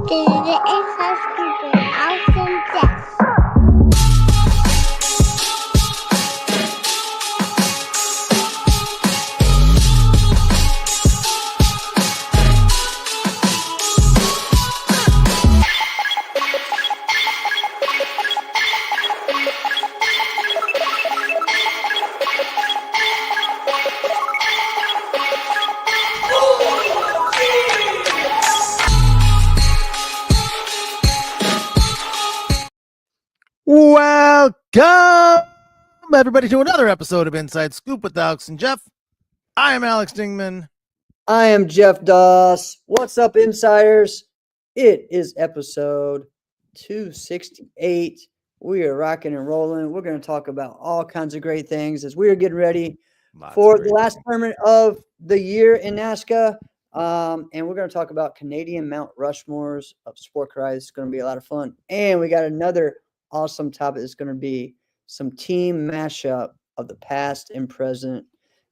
Deze is hartstikke awesome Jeff. Welcome, everybody, to another episode of Inside Scoop with Alex and Jeff. I am Alex Dingman. I am Jeff Doss. What's up, insiders? It is episode 268. We are rocking and rolling. We're going to talk about all kinds of great things as we are getting ready for the last tournament of the year in NASCAR. And we're going to talk about Canadian Mount Rushmores of Sport Cars. It's going to be a lot of fun. And we got another awesome topic. It's going to be some team mashup of the past and present.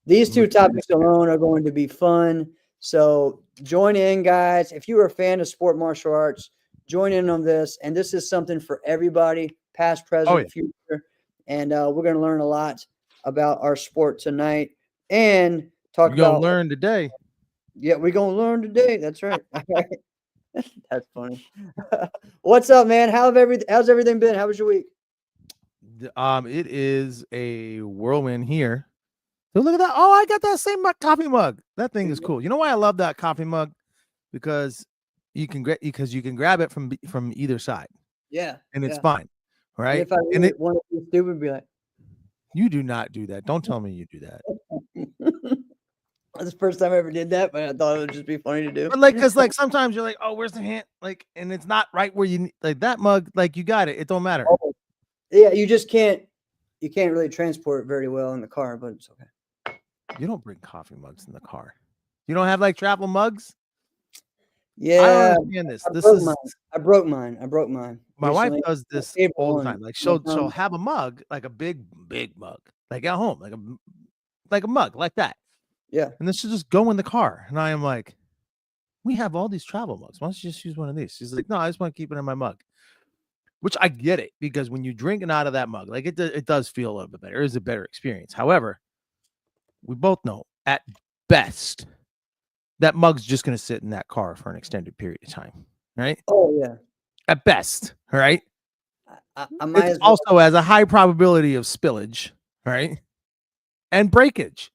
These two topics alone are going to be fun. So join in, guys. If you are a fan of sport martial arts, join in on this. And this is something for everybody, past, present, future. And we're going to learn a lot about our sport tonight and talk about. We're going to learn today. Yeah, we're going to learn today. That's right. That's funny. What's up, man? How's everything been? How was your week? It is a whirlwind here. So look at that. Oh, I got that same coffee mug. That thing is cool. You know why I love that coffee mug? Because you can grab it from either side. Yeah. And it's fine. Right? And if I really want to be stupid, be like, you do not do that. Don't tell me you do that. That's the first time I ever did that, but I thought it would just be funny to do. But because sometimes you're like, oh, where's the hand? And it's not right where you like that mug. Like you got it. It don't matter. Oh, yeah, you just can't. You can't really transport it very well in the car, but it's okay. You don't bring coffee mugs in the car. You don't have travel mugs. Yeah, I don't understand this. I broke mine. My recently. wife does this all the time. Like she'll have a mug, like a big mug, like at home, like a mug like that. Yeah. And then she'll just go in the car. And I am like, we have all these travel mugs. Why don't you just use one of these? She's like, no, I just want to keep it in my mug. Which I get it, because when you're drinking out of that mug, like it does feel a little bit better. It is a better experience. However, we both know at best that mug's just going to sit in that car for an extended period of time. Right? Oh, yeah. At best. All right. I might it also has a high probability of spillage. Right? And breakage.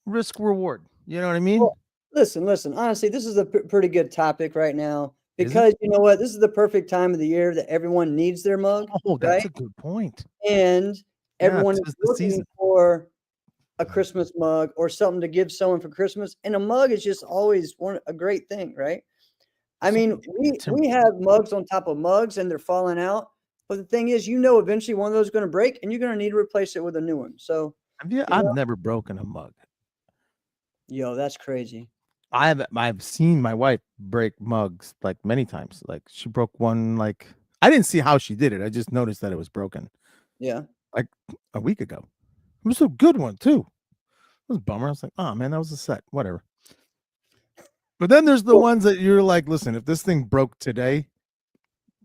Risk reward. You know what I mean? Well, listen. Honestly, this is a pretty good topic right now because you know what? This is the perfect time of the year that everyone needs their mug. Oh, that's a good point. And everyone is looking for a Christmas mug or something to give someone for Christmas. And a mug is just always a great thing, right? I mean, we have mugs on top of mugs and they're falling out. But the thing is, eventually one of those is going to break and you're going to need to replace it with a new one. So I've never broken a mug. Yo, that's crazy. I've seen my wife break mugs like many times. Like she broke one. Like I didn't see how she did it. I just noticed that it was broken. Yeah, like a week ago. It was a good one too. It was a bummer. I was like, oh man, that was a set. Whatever. But then there's the ones that you're like, listen, if this thing broke today,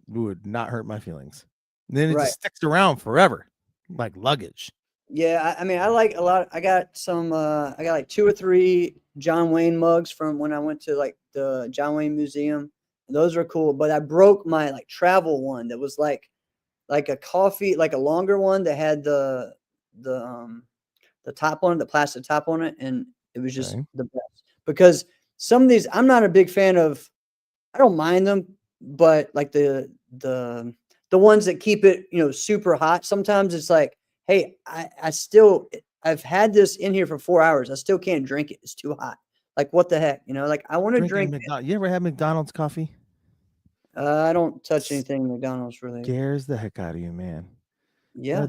it would not hurt my feelings. And then it just sticks around forever, like luggage. Yeah, I mean, I like a lot. I got like 2 or 3 John Wayne mugs from when I went to like the John Wayne Museum. Those are cool. But I broke my travel one that was like a coffee, like a longer one that had the top on it, the plastic top on it, and it was just the best. Because some of these, I'm not a big fan of. I don't mind them, but like the ones that keep it, super hot. Sometimes it's like, hey, I've had this in here for 4 hours. I still can't drink it. It's too hot. Like, what the heck? Like, I want to drink. You ever had McDonald's coffee? I don't touch anything McDonald's really. Scares the heck out of you, man. Yeah.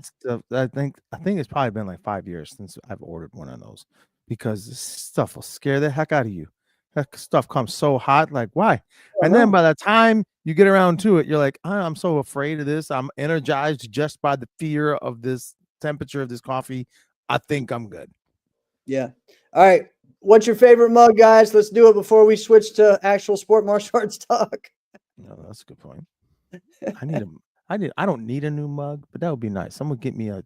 I think it's probably been like 5 years since I've ordered one of those because this stuff will scare the heck out of you. That stuff comes so hot. Like, why? And then by the time you get around to it, you're like, I'm so afraid of this. I'm energized just by the fear of this temperature of this coffee. I think I'm good. Yeah. All right. what's your favorite mug, guys? Let's do it before we switch to actual sport martial arts talk. No, that's a good point. I don't need a new mug, but that would be nice. Someone get me a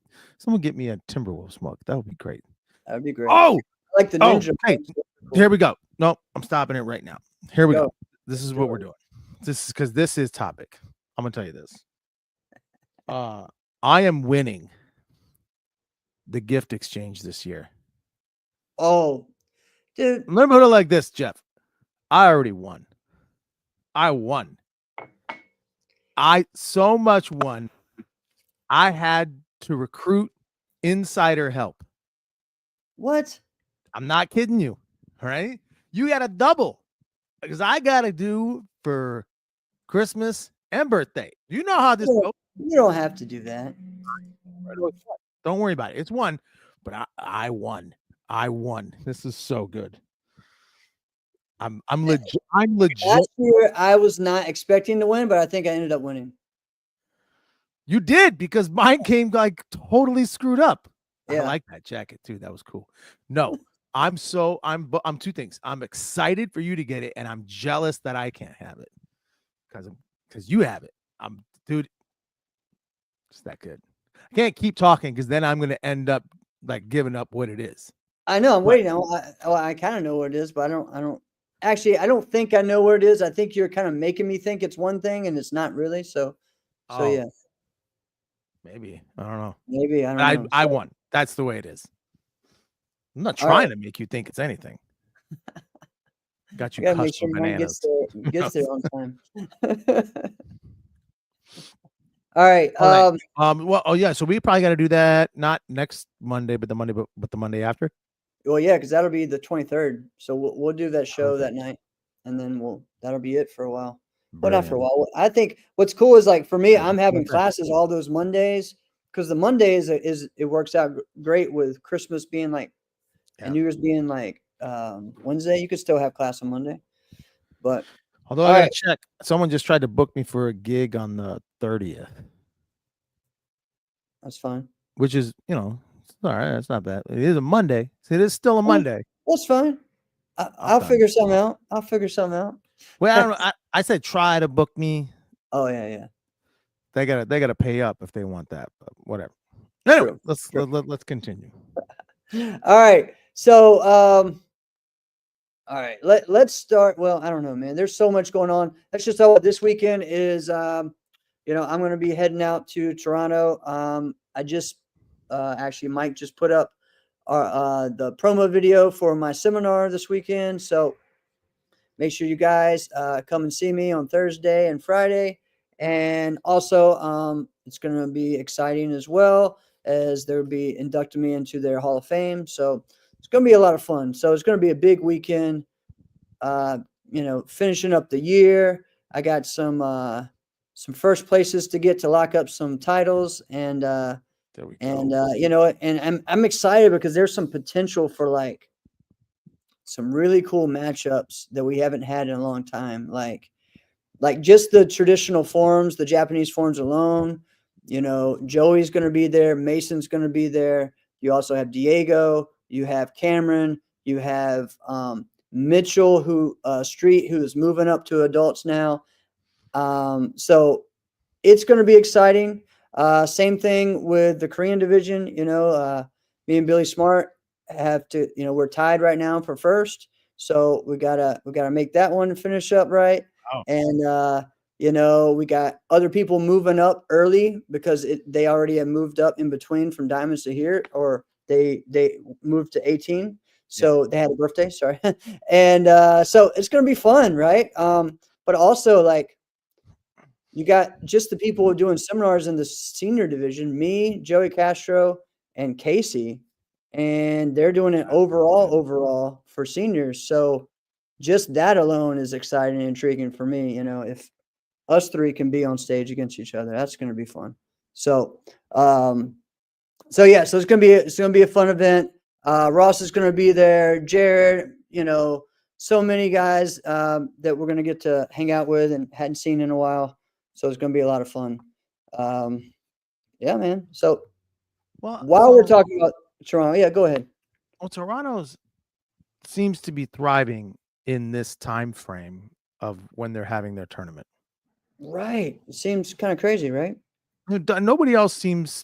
Timberwolves mug. That would be great. That'd be great. Oh, I like the ninja. hey, mugs. They're cool. here we go. No, I'm stopping it right now. Here we Go. go. This is what we're doing. This is because this is topic. I'm gonna tell you this. I am winning the gift exchange this year. Oh, dude. Let me put it like this, Jeff. I already won. I won. I so much won. I had to recruit insider help. What? I'm not kidding you. All right. You got to double because I got to do for Christmas and birthday. You know how this goes. You don't have to do that. Don't worry about it. It's one, but I won. I won. This is so good. I'm legit. I'm legit. Last year, I was not expecting to win, but I think I ended up winning. You did because mine came like totally screwed up. Yeah. I like that jacket too. That was cool. No, I'm two things. I'm excited for you to get it, and I'm jealous that I can't have it because you have it. Dude, it's that good. I can't keep talking because then I'm gonna end up like giving up what it is. I know. I'm waiting. I kind of know what it is, but I don't. Actually, I don't think I know what it is. I think you're kind of making me think it's one thing, and it's not really. So yeah. Maybe I don't know. Maybe I don't know. I won. That's the way it is. I'm not trying to make you think it's anything. Got you gotta make custom sure mine bananas. gets there on time. All right. Well, oh yeah. So we probably got to do that not next Monday, but the Monday after. Well, yeah, because that'll be the 23rd. So we'll do that show that night, and then that'll be it for a while. Well, not for a while. I think what's cool is like for me, I'm having classes all those Mondays because the Mondays it works out great with Christmas being like and New Year's being like Wednesday. You could still have class on Monday, but although I gotta check, someone just tried to book me for a gig on the 30th. That's fine. Which is, it's all right. That's not bad. It is a Monday. It is still a Monday. That's fine. I'll figure something out. Well, I don't know. I said try to book me. Oh yeah. They gotta pay up if they want that, but whatever. Anyway, let's continue. All right. So all right, let's start. Well, I don't know, man. There's so much going on. Let's just tell what this weekend is. I'm gonna be heading out to Toronto. I just actually Mike just put up the promo video for my seminar this weekend. So make sure you guys come and see me on Thursday and Friday. And also, it's going to be exciting as well as they'll be inducting me into their Hall of Fame. So it's going to be a lot of fun. So it's going to be a big weekend, finishing up the year. I got some first places to get to lock up some titles and there we go. and I'm excited because there's some potential for like some really cool matchups that we haven't had in a long time. Like just the traditional forms, the Japanese forms alone. Joey's going to be there. Mason's going to be there. You also have Diego. You have Cameron. You have Mitchell, Street, who is moving up to adults now. So it's going to be exciting. Same thing with the Korean division. Me and Billy Smart have to. We're tied right now for first. So we gotta make that one finish up right. Oh. And we got other people moving up early because they already have moved up in between from diamonds to here, or they moved to 18. So they had a birthday. Sorry, and so it's gonna be fun, right? But also like. You got just the people doing seminars in the senior division, me, Joey Castro, and Casey, and they're doing it overall for seniors. So just that alone is exciting and intriguing for me. If us three can be on stage against each other, that's going to be fun. So it's going to be a fun event. Ross is going to be there. Jared, so many guys that we're going to get to hang out with and hadn't seen in a while. So it's going to be a lot of fun. Yeah, man. So while we're talking about Toronto, yeah, go ahead. Well, Toronto's seems to be thriving in this time frame of when they're having their tournament. Right. It seems kind of crazy, right? Nobody else seems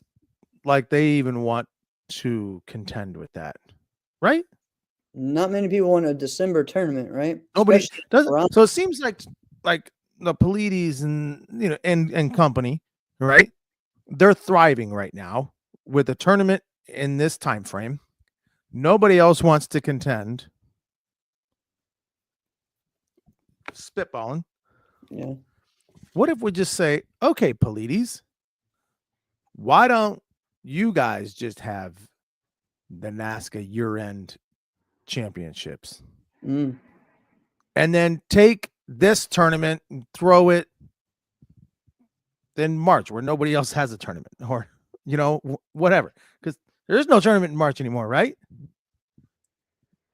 like they even want to contend with that, right? Not many people want a December tournament, right? Nobody Especially does. Toronto. So it seems like the Polides and and company, right? They're thriving right now with a tournament in this time frame. Nobody else wants to contend. Spitballing. Yeah. What if we just say, okay, Polides, why don't you guys just have the NASCA year-end championships Mm. and then take this tournament and throw it in March where nobody else has a tournament, or whatever, because there's no tournament in March anymore, right?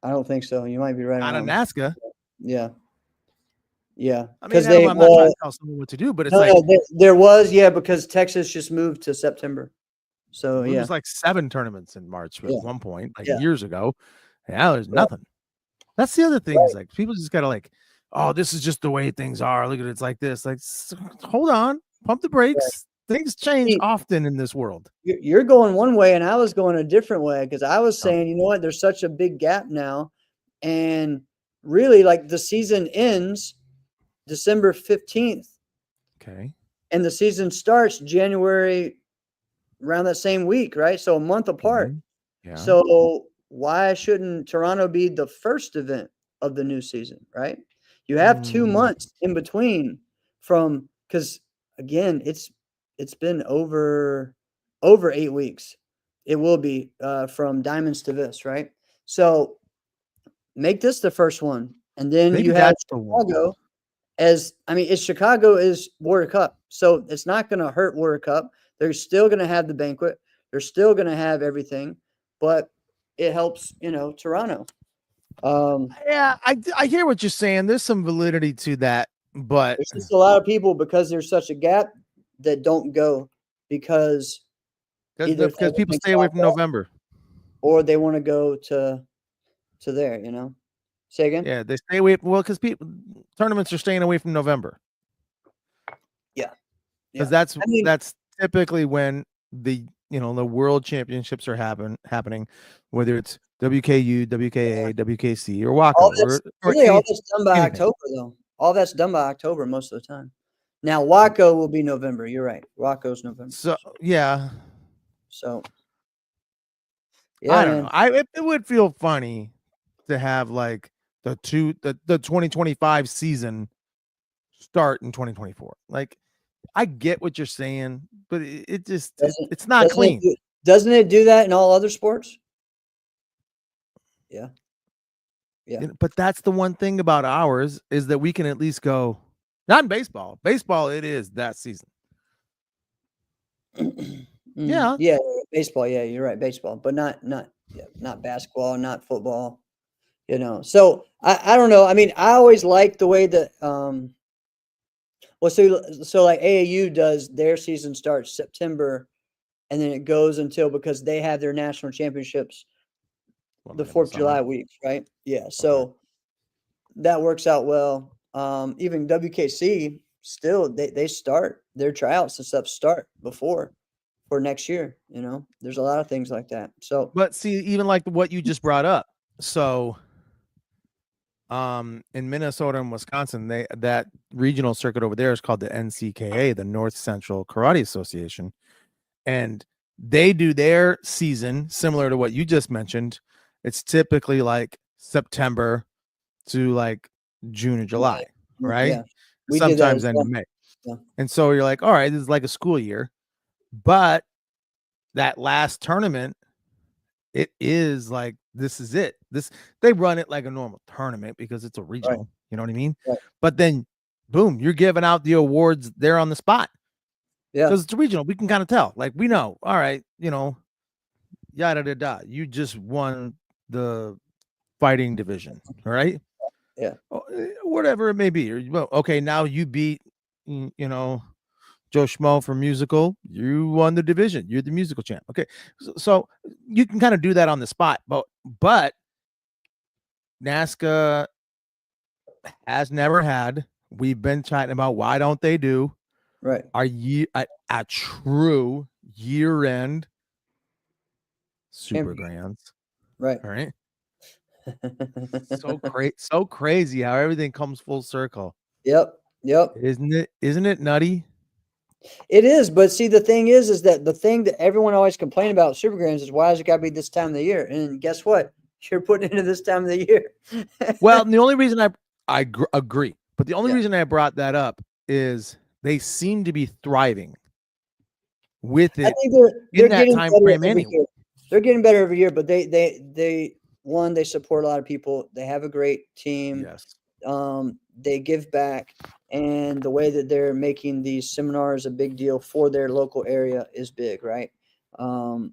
I don't think so. You might be right Out of on. NASCA. Yeah. Yeah. I mean, Because I'm not trying to tell someone what to do, but it's like there was, because Texas just moved to September. So there yeah. was like 7 tournaments in March at Yeah. one point, like Yeah. years ago. Now there's nothing. That's the other thing, is like people just gotta like, oh, this is just the way things are. Look at it, it's like this. Like, hold on, pump the brakes. Things change often in this world. You're going one way and I was going a different way, because I was Oh. saying, you know what, there's such a big gap now. And really, like, the season ends December 15th Okay. and the season starts January around that same week, right? So a month apart. Yeah. So why shouldn't Toronto be the first event of the new season, right? You have 2 months in between because again, it's been over 8 weeks. It will be from Diamonds to this, right? So make this the first one, and then Maybe you have that's the one. Chicago. It's Chicago is Warrior Cup, so it's not going to hurt Warrior Cup. They're still going to have the banquet. They're still going to have everything, but it helps, Toronto. Yeah, I hear what you're saying. There's some validity to that, but There's just a lot of people, because there's such a gap, that don't go because either because people stay away from November. or they want to go to there. Say again. Yeah, they stay away. Well, because tournaments are staying away from November. Yeah, because that's typically when the world championships are happening, whether it's WKU, WKA, WKC, or WACO. All that's done by October, though. All that's done by October most of the time. Now WACO will be November. You're right. WACO's November. So yeah. So yeah, I don't know. It would feel funny to have like the 2025 season start in 2024. Like, I get what you're saying, but it just it's not clean. Doesn't it do that in all other sports? Yeah. Yeah. But that's the one thing about ours, is that we can at least go, not in baseball. Baseball, it is that season. Yeah. Yeah. Baseball. Yeah, you're right. Baseball, but not basketball, not football. So I don't know. I mean, I always like the way that well, so like AAU does, their season starts September, and then it goes until, because they have their national championships the 4th of July week, right? Yeah, so that works out well. Even WKC still, they start their tryouts and stuff start for next year. There's a lot of things like that. So, but see, even like what you just brought up, so in Minnesota and Wisconsin, that regional circuit over there is called the NCKA, the North Central Karate Association, and they do their season similar to what you just mentioned. It's typically like September to like June or July, right? Yeah. Sometimes end of May. Yeah. And so you're like, all right, this is like a school year, but that last tournament, it is like, this is it. They run it like a normal tournament because it's a regional, Right. you know what I mean? Right. But then boom, you're giving out the awards there on the spot. Yeah. Because it's a regional, we can kind of tell. Like, we know, all right, yada da da. You just won the fighting division, right? Yeah. Whatever it may be. Well, okay, now you beat Joe Schmo for musical, you won the division. You're the musical champ. Okay. So you can kind of do that on the spot, but NASCA has never had. We've been chatting about why don't they do Right. a true year-end super Championship. grands. Right. All right. So crazy how everything comes full circle. Yep. Isn't it nutty? It is, but see, the thing is that the thing that everyone always complain about Super Grands is why does it got to be this time of the year? And guess what? You're putting into this time of the year. Well, the only reason I agree, but the only Yeah. reason I brought that up is they seem to be thriving with I it think they're in that getting time better frame every anyway. year. They're getting better every year, but they support a lot of people. They have a great team. Yes. They give back, and the way that they're making these seminars a big deal for their local area is big, right? But And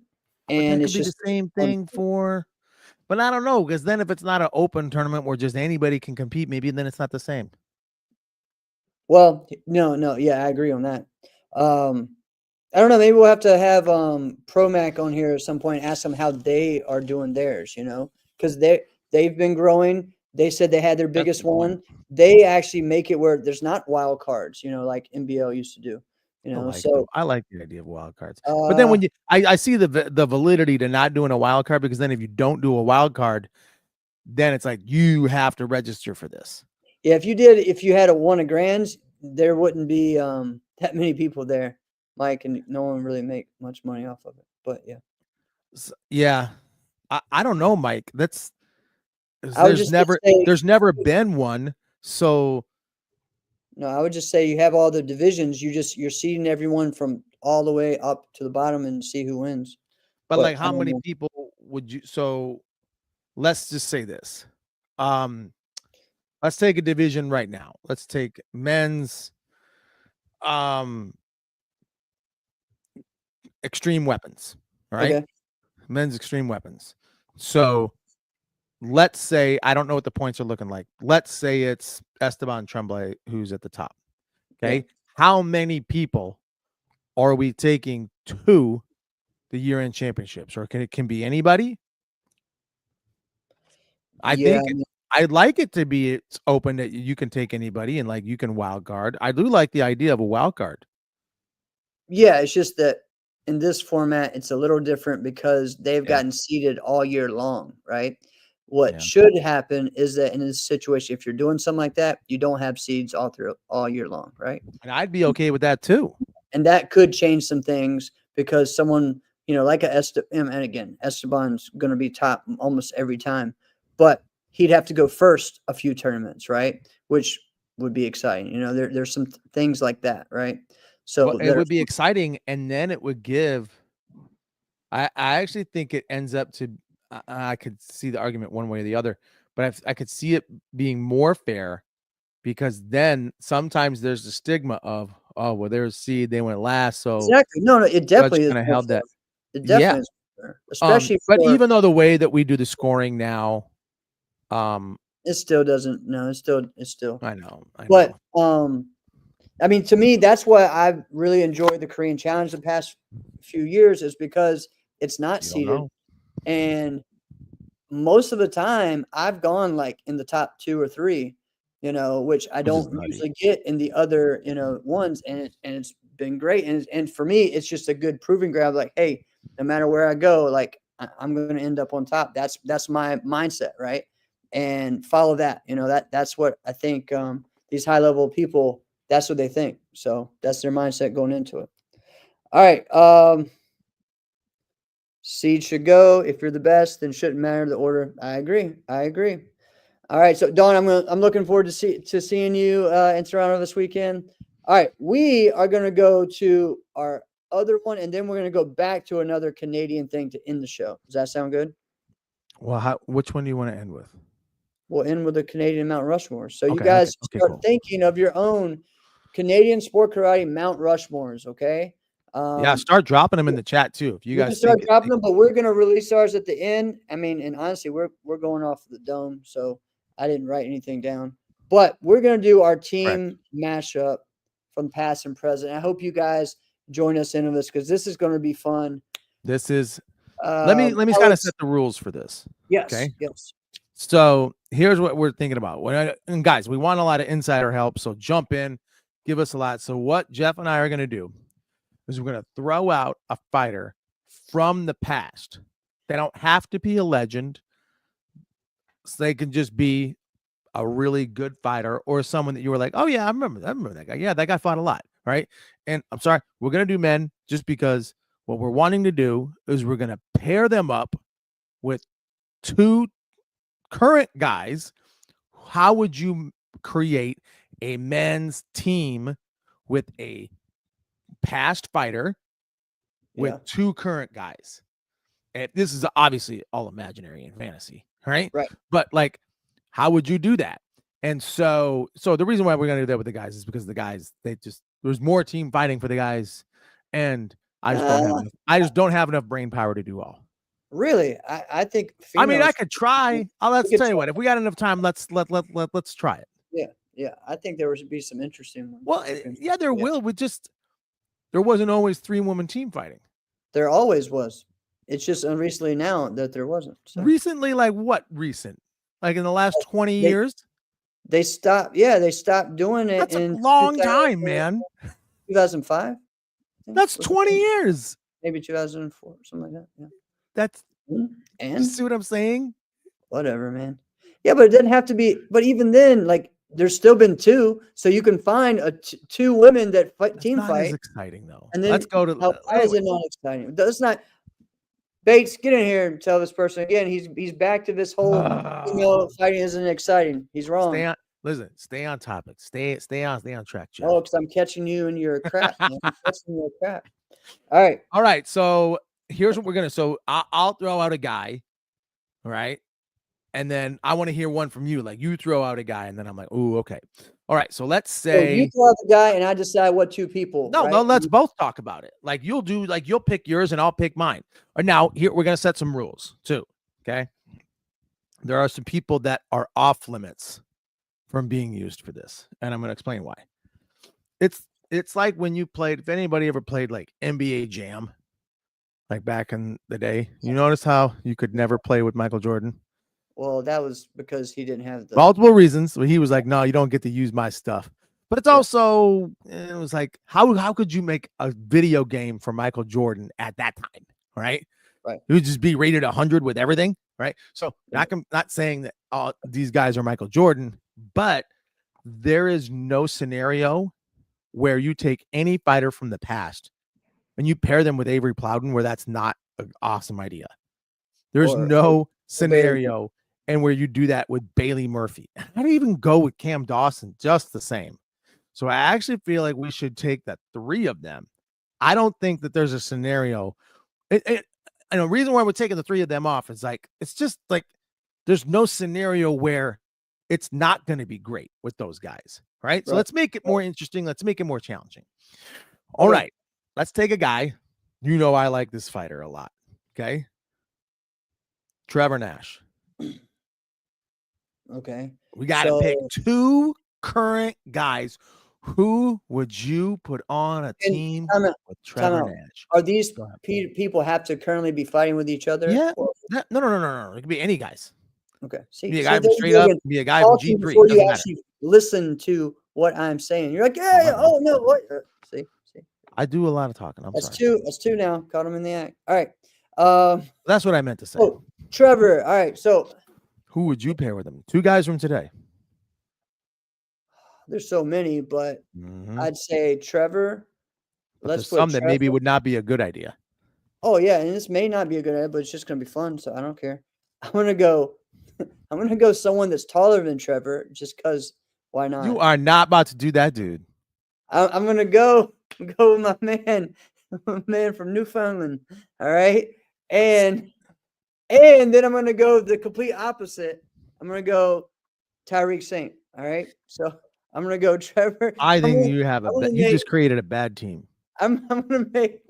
that it's could be the just same fun. thing for, but I don't know, because then if it's not an open tournament where just anybody can compete, maybe then it's not the same. Well, no, yeah, I agree on that. I don't know. Maybe we'll have to have Promac on here at some point. Ask them how they are doing theirs. Because they've been growing. They said they had their That's a biggest good point. one. They actually make it where there's not wild cards. Like NBL used to do. I like the idea of wild cards. But then when I see the validity to not doing a wild card, because then if you don't do a wild card, then it's like you have to register for this. Yeah, if you had one of Grands, there wouldn't be that many people there, Mike, and no one really make much money off of it. But yeah, Yeah, I don't know, Mike. I would just say there's never been one. So no, I would just say you have all the divisions. You're seeding everyone from all the way up to the bottom and see who wins. but But like, I how don't many know. people would you? So let's just say this. Let's take a division right now. Let's take men's extreme weapons. All right. Okay. Men's extreme weapons. So let's say, I don't know what the points are looking like. Let's say it's Esteban Tremblay who's at the top. Okay. Yeah. How many people are we taking to the year-end championships? Or can it be anybody? I Yeah. think I'd like it to be it's open that you can take anybody and like you can wild card. I do like the idea of a wild card. Yeah. It's just that in this format, it's a little different because they've Yeah. gotten seeded all year long, right? What Yeah. should happen is that in this situation, if you're doing something like that, you don't have seeds all year long, right? And I'd be okay with that too. And that could change some things because someone, like and again, Esteban's going to be top almost every time, but he'd have to go first a few tournaments, right? Which would be exciting. There's some things like that, right? So Well, it would be exciting, and then it would give. I actually think it ends up to. I could see the argument one way or the other, but I could see it being more fair, because then sometimes there's the stigma of, oh well, there's seed, they went last, so exactly. No, it judge definitely is kind of more held fair. that. It Yeah. definitely is fair, especially But for even though the way that we do the scoring now, it still doesn't. No, it's still. I know. But I mean, to me, that's why I've really enjoyed the Korean Challenge the past few years, is because it's not You don't seeded. know. And most of the time I've gone like in the top 2 or 3, which I Which is don't nutty. usually get in the other, ones. And it's been great. And for me, it's just a good proving ground. Like, hey, no matter where I go, like I'm going to end up on top. That's my mindset. Right. And follow that, that's what I think, these high level people, that's what they think. So that's their mindset going into it. All right. Seed should go. If you're the best, then shouldn't matter the order. I agree. All right. So Dawn, I'm looking forward to seeing you in Toronto this weekend. All right. We are gonna go to our other one, and then we're gonna go back to another Canadian thing to end the show. Does that sound good? Well, which one do you want to end with? We'll end with the Canadian Mount Rushmore. So you Okay, guys okay, start cool. thinking of your own Canadian sport karate Mount Rushmores. Okay. Yeah, start dropping them in the chat too. If you We can guys start think dropping them, but we're gonna release ours at the end. I mean, and honestly, we're going off the dome, so I didn't write anything down. But we're gonna do our team mashup from past and present. I hope you guys join us into this because this is gonna be fun. this is let me kind of set the rules for this. Yes. Okay. Yes. So here's what we're thinking about. And guys, we want a lot of insider help, so jump in, give us a lot. So what Jeff and I are going to do is we're going to throw out a fighter from the past. They don't have to be a legend. So they can just be a really good fighter or someone that you were like, oh yeah, I remember that guy. Yeah, that guy fought a lot, right? And I'm sorry, we're going to do men just because what we're wanting to do is we're going to pair them up with two current guys. How would you create a men's team with a past fighter with two current guys? And this is obviously all imaginary and fantasy, right? Right. But like, how would you do that? And so the reason why we're going to do that with the guys is because the guys, there's more team fighting for the guys, and I just don't have enough brain power to do all. Really, I think. I mean, I could try. Let's tell you what. If we got enough time, let's try it. Yeah. I think there would be some interesting ones. Well, yeah, there will. There wasn't always 3-woman team fighting. There always was. It's just recently now that there wasn't. So. Recently, like what recent? Like in the last 20 years? They stopped. Yeah, they stopped doing it. That's a long time, man. 2005. That's 20 years. Maybe 2004, something like that. Yeah. That's and you see what I'm saying? Whatever, man. Yeah, but it doesn't have to be. But even then, like, there's still been two, so you can find two women that team fight. As exciting though. And then let's go to. Why is it not exciting? That's not. Bates, get in here and tell this person again. He's back to this whole fighting isn't exciting. He's wrong. Stay on topic. Stay on track, Jeff. Oh, because I'm catching you in your crap. Man. I'm catching your crap. All right. So here's what we're gonna. So I'll throw out a guy, right? And then I want to hear one from you. Like you throw out a guy, and then I'm like, oh, okay. All right. So let's say you throw out the guy, and I decide what two people. No, right? no. Let's both talk about it. Like you'll pick yours, and I'll pick mine. Or now here we're gonna set some rules too. Okay. There are some people that are off limits from being used for this, and I'm gonna explain why. It's like when you played. If anybody ever played like NBA Jam, like back in the day, you notice how you could never play with Michael Jordan. Well, that was because he didn't have the multiple reasons. He was like, no, you don't get to use my stuff. But it's also, it was like, how could you make a video game for Michael Jordan at that time? Right. Right. It would just be rated 100 with everything. Right. So not saying that all these guys are Michael Jordan, but there is no scenario where you take any fighter from the past and you pair them with Avery Plowden where that's not an awesome idea. There's no scenario and where you do that with Bailey Murphy. I'd even go with Cam Dawson just the same. So I actually feel like we should take the three of them. I don't think that there's a scenario. And the reason why we're taking the three of them off is like, it's just like, there's no scenario where it's not going to be great with those guys. Right. So let's make it more interesting. Let's make it more challenging. All right. Let's take a guy. You know, I like this fighter a lot. Okay. Trevor Nash. Okay. We got to pick two current guys. Who would you put on a team with Trevor Nash? Are these people have to currently be fighting with each other? Yeah. No. It could be any guys. Okay. See, be a guy from straight up. Be a guy from G3. Before you actually listen to what I'm saying, you're like, oh no, what? See. I do a lot of talking. That's two now. Caught him in the act. All right. That's what I meant to say. Oh, Trevor. All right. So who would you pair with him? Two guys from today. There's so many, but I'd say Trevor. Let's put some that maybe would not be a good idea. Oh yeah, and this may not be a good idea, but it's just gonna be fun, so I don't care. I'm gonna go someone that's taller than Trevor, just because. Why not? You are not about to do that, dude. I'm gonna go with my man from Newfoundland. All right, and then I'm gonna go the complete opposite. I'm gonna go Tyreek Saint. All right, so I'm gonna go Trevor. I think you just created a bad team. I'm gonna make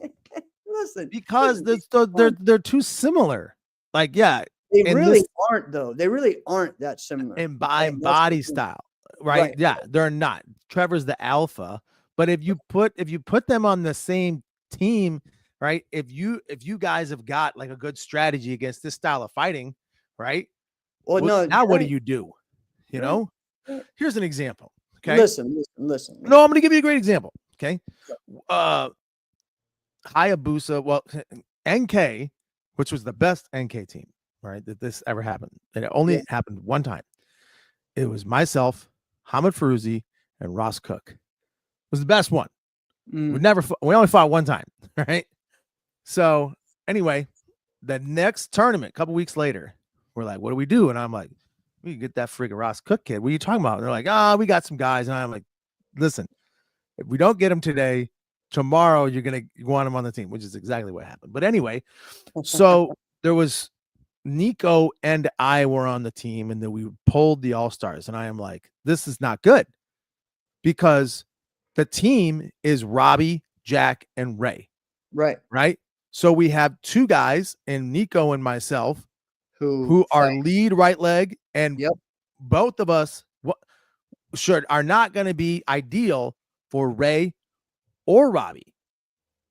listen because they're too similar. Like they really aren't though. They really aren't that similar in body style. Right? Yeah, they're not. Trevor's the alpha, but if you put them on the same team, right? If you guys have got like a good strategy against this style of fighting, right? Well, no. Now what do right, you do? You right, know, right. here's an example. Okay. Listen. No, I'm going to give you a great example. Okay. Hayabusa, well, NK, which was the best NK team, right? That this ever happened. And it only Yeah. happened one time. It was myself, Hamid Feruzzi, and Ross Cook. It was the best one. Mm. We only fought one time, right? So anyway, the next tournament, a couple weeks later, we're like, what do we do? And I'm like, we can get that freaking Ross Cook kid. What are you talking about? And they're like, we got some guys. And I'm like, listen, if we don't get him today, tomorrow you're gonna want him on the team, which is exactly what happened. But anyway, so there was Nico and I were on the team, and then we pulled the All-Stars. And I am like, this is not good because the team is Robbie, Jack, and Ray. Right. Right. So we have two guys, and Nico and myself, who are fight. lead right leg, and Yep. both of us are not going to be ideal for Ray or Robbie.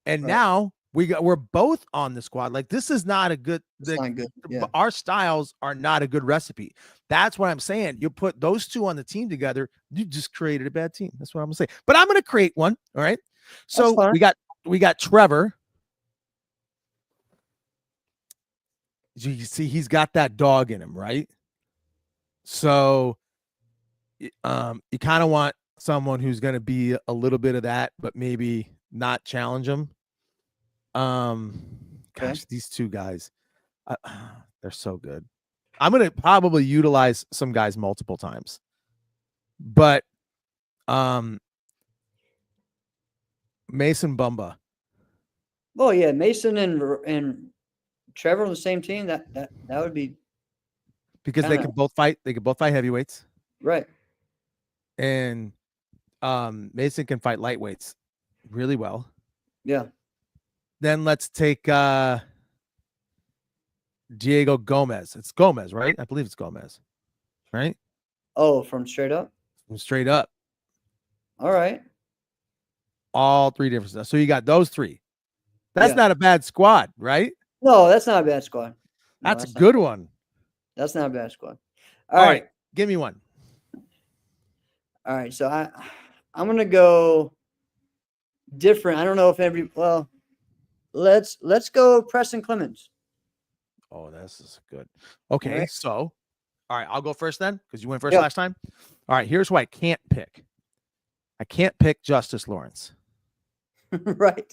And Right. now we're both on the squad. Like, this is not a good. It's not good. Yeah. Our styles are not a good recipe. That's what I'm saying. You put those two on the team together, you just created a bad team. That's what I'm gonna say. But I'm gonna create one. All right. So we got Trevor. You see, he's got that dog in him, right? So you kind of want someone who's going to be a little bit of that, but maybe not challenge him. Gosh, these two guys, they're so good. I'm going to probably utilize some guys multiple times, but Mason Bumba. Oh yeah, Mason and Trevor on the same team. That would be because they can both fight. They can both fight heavyweights, right? And Mason can fight lightweights really well. Yeah. Then let's take Diego Gomez. It's Gomez, right? I believe it's Gomez, right? Oh, from Straight Up? From Straight Up. All right. All three different stuff. So you got those three. That's not a bad squad, right? No, that's not a bad squad. No, that's a good one. That's not a bad squad. All right. Give me one. All right. So I'm going to go different. I don't know if let's go Preston Clemens. Oh, this is good. Okay. Right. So, all right, I'll go first then because you went first last time. All right. Here's who I can't pick. I can't pick Justice Lawrence. Right.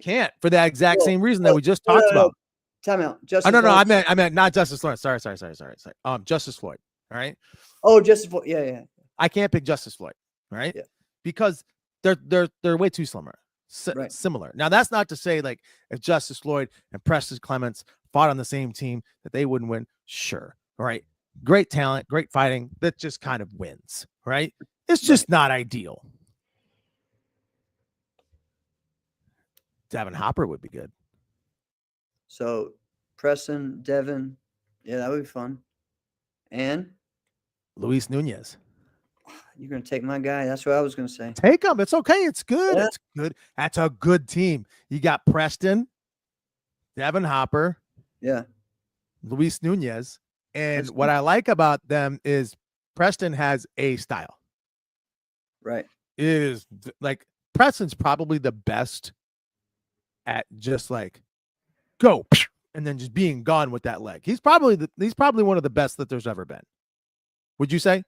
Can't for that exact same reason that we just talked about. Time out. Justice. No. I meant not Justice Lawrence. Sorry. Justice Floyd. All right. Oh, Justice Floyd. Yeah. I can't pick Justice Floyd. Right. Yeah. Because they're way too similar. Now that's not to say like if Justice Floyd and Preston Clemens fought on the same team that they wouldn't win. Sure. All right. Great talent, great fighting. That just kind of wins. Right. It's just not ideal. Devin Hopper would be good. So Preston, Devin, yeah, that would be fun. And Luis Nunez. You're gonna take my guy. That's what I was gonna say. Take him. It's okay. It's good. Yeah. It's good. That's a good team. You got Preston, Devin Hopper, Luis Nunez, and what I like about them is Preston has a style. Right. It is like Preston's probably the best at just like go and then just being gone with that leg. He's probably one of the best that there's ever been. Would you say?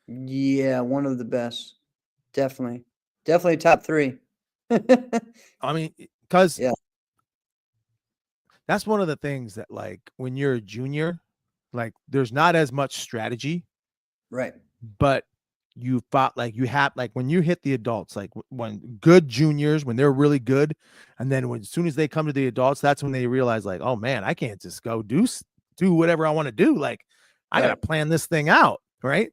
Yeah, one of the best. Definitely top 3. I mean, because that's one of the things that like when you're a junior, like there's not as much strategy, right? But you fought like you have like when you hit the adults, like when good juniors, when they're really good, and then as soon as they come to the adults, that's when they realize like, oh man, I can't just go do whatever I want to do. Like I gotta plan this thing out, right?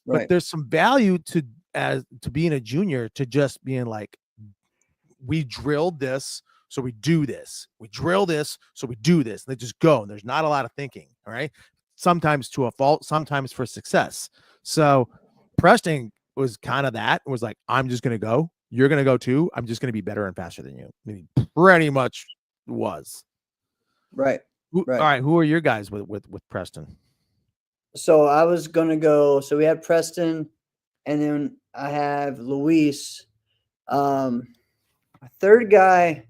But there's some value to being a junior to just being like, we drilled this, so we do this. We drill this, so we do this. And they just go, and there's not a lot of thinking. All right, sometimes to a fault, sometimes for success. So Preston was kind of that. It was like, I'm just gonna go. You're gonna go too. I'm just gonna be better and faster than you. I mean, pretty much was right. All right, who are your guys with Preston? So I was gonna go. So we have Preston, and then I have Luis. My third guy.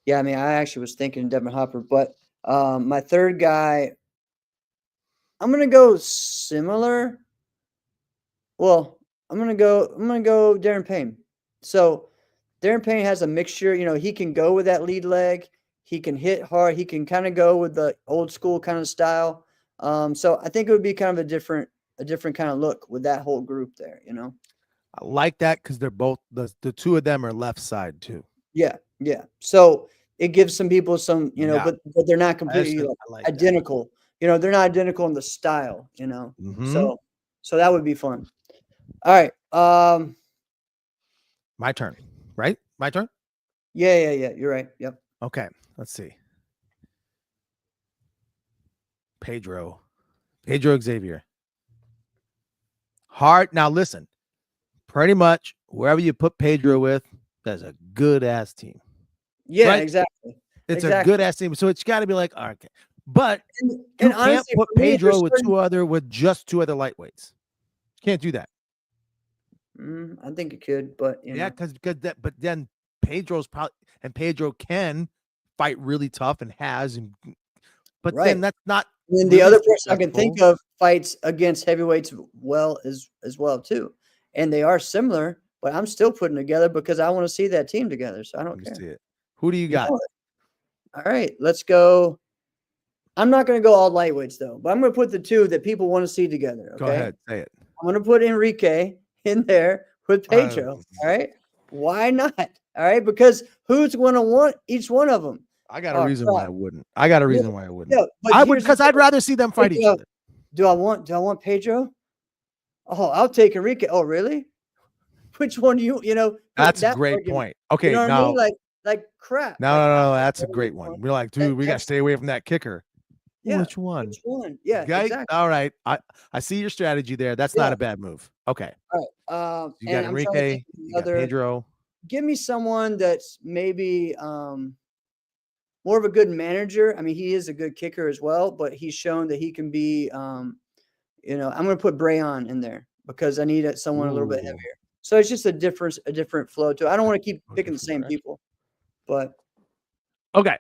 Yeah, I mean, I actually was thinking Devin Hopper, but my third guy, I'm gonna go similar. Well, I'm gonna go Darren Payne. So Darren Payne has a mixture. He can go with that lead leg. He can hit hard. He can kind of go with the old school kind of style. So I think it would be kind of a different kind of look with that whole group there. I like that because they're both the two of them are left side too. Yeah, yeah. So it gives some people some, Yeah. but they're not completely like identical. They're not identical in the style. Mhm. So that would be fun. All right. My turn, right? My turn. Yeah. You're right. Yep. Okay, let's see. Pedro Xavier. Hard. Now listen, pretty much wherever you put Pedro with, that's a good ass team. Yeah, right? exactly. It's a good ass team. So it's got to be like, okay. But And you can't honestly, put for me, Pedro there's with just two other lightweights. Can't do that. I think it could, but Yeah, because but then Pedro can fight really tough and has, but right. then that's not. And then really the other person I can successful. think of fights against heavyweights as well too, and they are similar. But I'm still putting together because I want to see that team together. So I don't Let me care. see it. Who do you got? All right, let's go. I'm not going to go all lightweights though, but I'm going to put the two that people want to see together. Okay? Go ahead, say it. I'm going to put Enrique in there with Pedro. All right. Why not? All right. Because who's going to want each one of them? I got a reason why I wouldn't. I got a reason why I wouldn't. Yeah, but I would because I'd rather see them fight each other. Do I want Pedro? Oh, I'll take Enrique. Oh, really? Which one do you? That's a great point. Okay, you know what now, I mean? Like crap. no, that's a great one. We're like, dude, we got to stay away from that kicker. Yeah, Which one? Which one? Yeah, Okay? exactly. All right. I see your strategy there. That's not a bad move. Okay. All right. You got Enrique, you got Pedro. Give me someone that's maybe more of a good manager. I mean, he is a good kicker as well, but he's shown that he can be I'm going to put Brayon in there because I need someone a little bit heavier. So it's just a different flow to it. I don't want to keep picking the same people, but okay.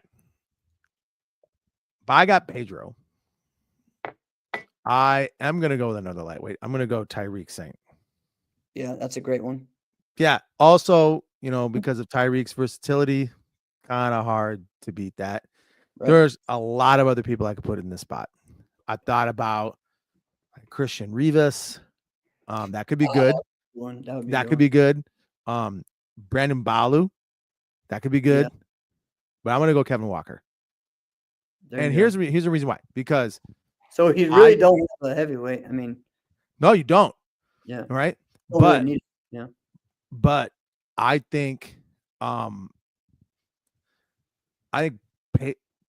If I got Pedro, I am going to go with another lightweight. I'm going to go Tyreek Saint. Yeah, that's a great one. Yeah. Also, because of Tyreek's versatility, kind of hard to beat that. Right. There's a lot of other people I could put in this spot. I thought about Christian Rivas. That could be good. That could be good. Brandon Balu. That could be good. Yeah. But I'm going to go Kevin Walker. And here's the reason why. Because so you really don't have a heavyweight. I mean, no, you don't. Yeah. Right. But but I think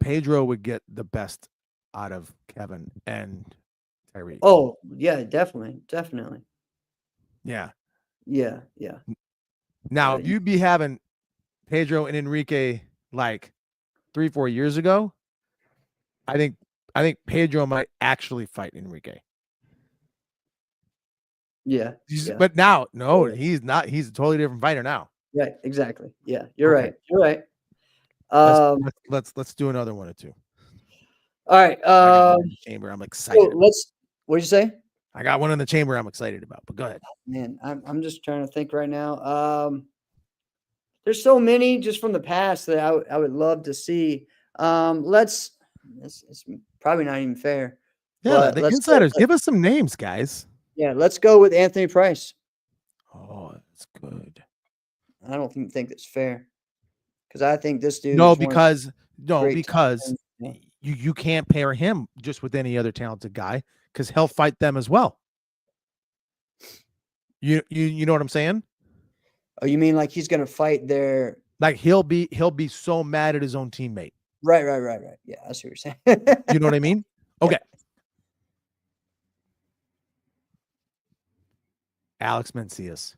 Pedro would get the best out of Kevin and Tyreek. Oh yeah, definitely. Yeah. Now if you'd be having Pedro and Enrique like 3-4 years ago, I think Pedro might actually fight Enrique. Yeah. But now, no, he's not. He's a totally different fighter now. Right. Exactly. Yeah. You're right. Let's do another one or two. All right. Chamber. I'm excited. What'd you say? I got one in the chamber I'm excited about, but go ahead. Man, I'm just trying to think right now. There's so many just from the past that I would love to see. It's probably not even fair. Yeah, the insiders, give us some names, guys. Yeah, let's go with Anthony Price. Oh, that's good. I don't think that's fair because I think this dude. Because you can't pair him just with any other talented guy because he'll fight them as well. You know what I'm saying? Oh, you mean like he's gonna fight their? Like he'll be so mad at his own teammate. Right. Yeah, that's what you're saying. You know what I mean? Okay. Yeah. Alex Mencius.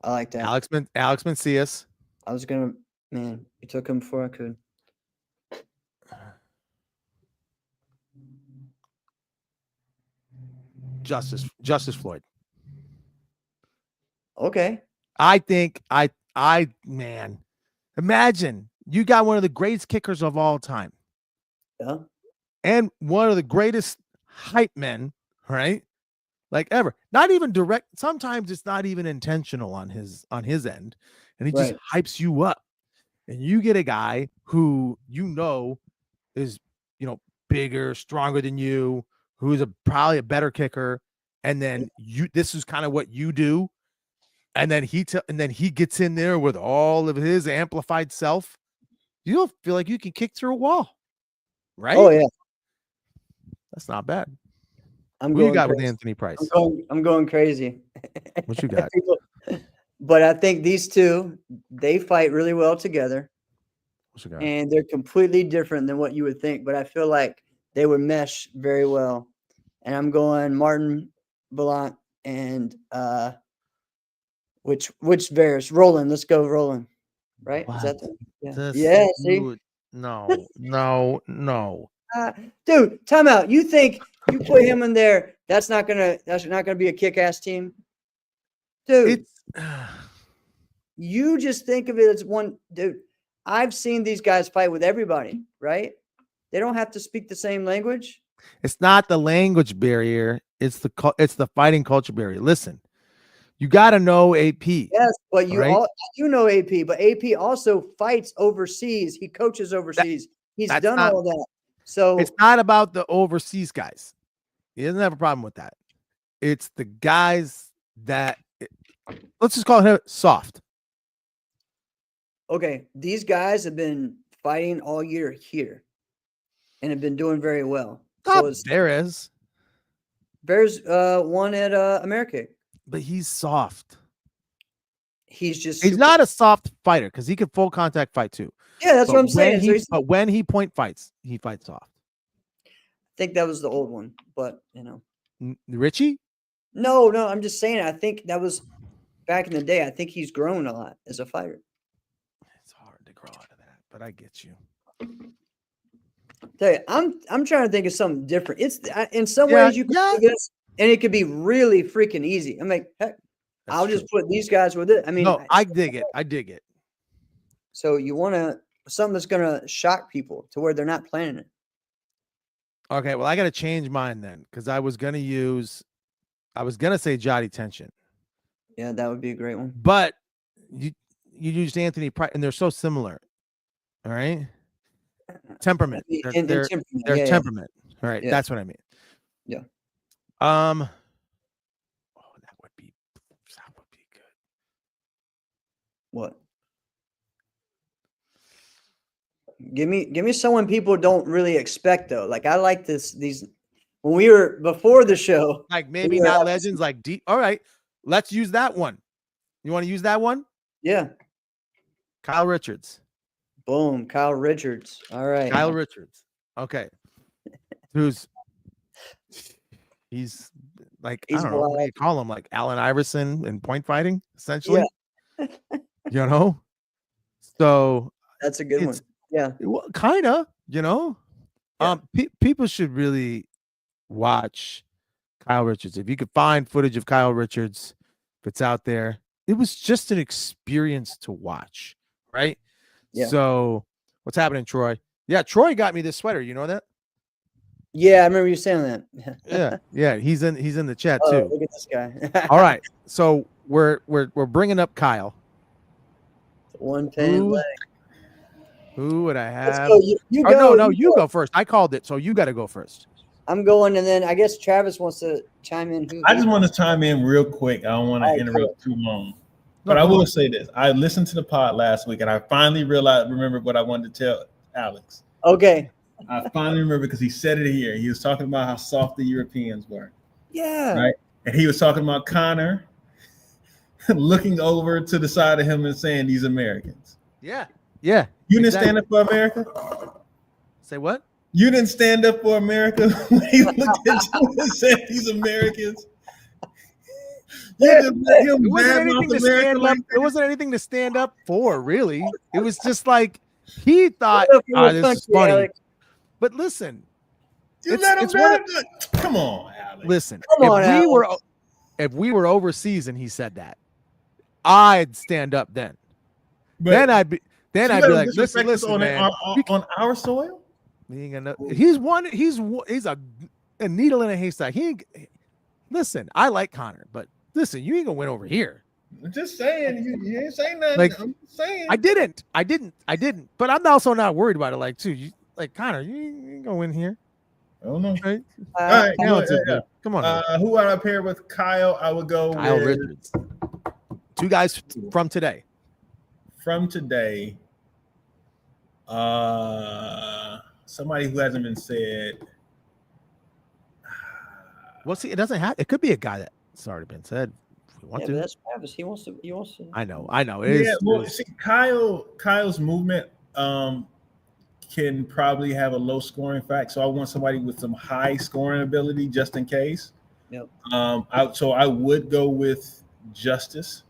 I like that. Alex Mencius. I was gonna, you took him before I could. Justice Floyd. Okay. I think man, imagine you got one of the greatest kickers of all time. Yeah. And one of the greatest hype men, right? Like ever. Not even direct. Sometimes it's not even intentional on his end, and he just hypes you up. And you get a guy who is bigger, stronger than you, who is probably a better kicker, and then this is kind of what you do, and then he gets in there with all of his amplified self. You'll feel like you can kick through a wall, right? Oh yeah. That's not bad. I'm What going you got crazy. with Anthony Price? I'm going crazy. What you got? But I think these two, they fight really well together. What you got? And they're completely different than what you would think. But I feel like they would mesh very well. And I'm going Martin Blanc and which Varys? Roland. Let's go Roland. Right? Is that yeah? See? No. Dude, time out. You think you put him in there? That's not gonna be a kick-ass team, dude. You just think of it as one, dude. I've seen these guys fight with everybody, right? They don't have to speak the same language. It's not the language barrier. It's the fighting culture barrier. Listen, you got to know AP. Yes, but you know AP, but AP also fights overseas. He coaches overseas. He's done all of that. So it's not about the overseas guys. He doesn't have a problem with that. It's the guys that let's just call him soft. Okay, these guys have been fighting all year here and have been doing very well. Bears won at America. But he's soft. He's not a soft fighter because he can full contact fight too. Yeah, that's what I'm saying. But when he point fights, he fights soft. I think that was the old one, but Richie? No, I'm just saying. I think that was back in the day. I think he's grown a lot as a fighter. It's hard to grow out of that, but I get you. Tell you, I'm trying to think of something different. It's in some ways you can do this, and it could be really freaking easy. I'm like, heck, I'll just put these guys with it. I mean, no, I dig it. So you want something that's gonna shock people to where they're not planning it. Okay, well, I got to change mine then because I was gonna say Jotty Tension. Yeah, that would be a great one. But you used Anthony Price, and they're so similar. All right, temperament. They're temperament. All right, that's what I mean. Yeah. That would be good. What? Give me someone people don't really expect though. Like I like these when we were before the show. Like maybe not legends, like deep. All right, let's use that one. You want to use that one? Yeah. Kyle Richards. Boom, Kyle Richards. All right. Kyle Richards. Okay. He's like, I don't know, what do you call him? Like Allen Iverson in point fighting, essentially. Yeah. So that's a good one. Yeah. Well, kind of, people should really watch Kyle Richards. If you could find footage of Kyle Richards, if it's out there, it was just an experience to watch, right? Yeah. So what's happening, Troy? Yeah, Troy got me this sweater. You know that? Yeah, I remember you saying that. yeah. He's in the chat too. Look at this guy. All right. So we're bringing up Kyle. One pin leg. Who would I have? You go. No, you go first. I called it, so you got to go first. I'm going, and then I guess Travis wants to chime in. I just want to chime in real quick. I don't want to interrupt too long, but I will say this: I listened to the pod last week, and I finally remembered what I wanted to tell Alex. Okay. I finally remember because he said it here. He was talking about how soft the Europeans were. Yeah. Right, and he was talking about Connor looking over to the side of him and saying, "These Americans." Yeah. You didn't stand up for America? Say what? You didn't stand up for America when he looked at you and said these Americans. It wasn't anything to stand up for, really. It was just like he thought, this is funny. But listen, You let him it's one down. of, Come on, Alex. listen. Come on, If we were overseas and he said that, I'd stand up then. But Then I'd be so like, listen, on, man. on our soil. He's a needle in a haystack. Listen, I like Connor, but listen, you ain't gonna win over here. I'm just saying, you ain't saying nothing. Like, I'm just saying. I didn't. But I'm also not worried about it. Like, too, Connor, you ain't gonna win here. I don't know. Right? All right, Come on. Who would I pair with? Kyle. I would go Kyle with Richards. Two guys from today. From today. Somebody who hasn't been said. Well, see, it doesn't have. It could be a guy that's already been said. If we want to. But that's Travis. He wants to. I know. See, Kyle's movement can probably have a low scoring fact. So I want somebody with some high scoring ability just in case. Yep. So I would go with Justice.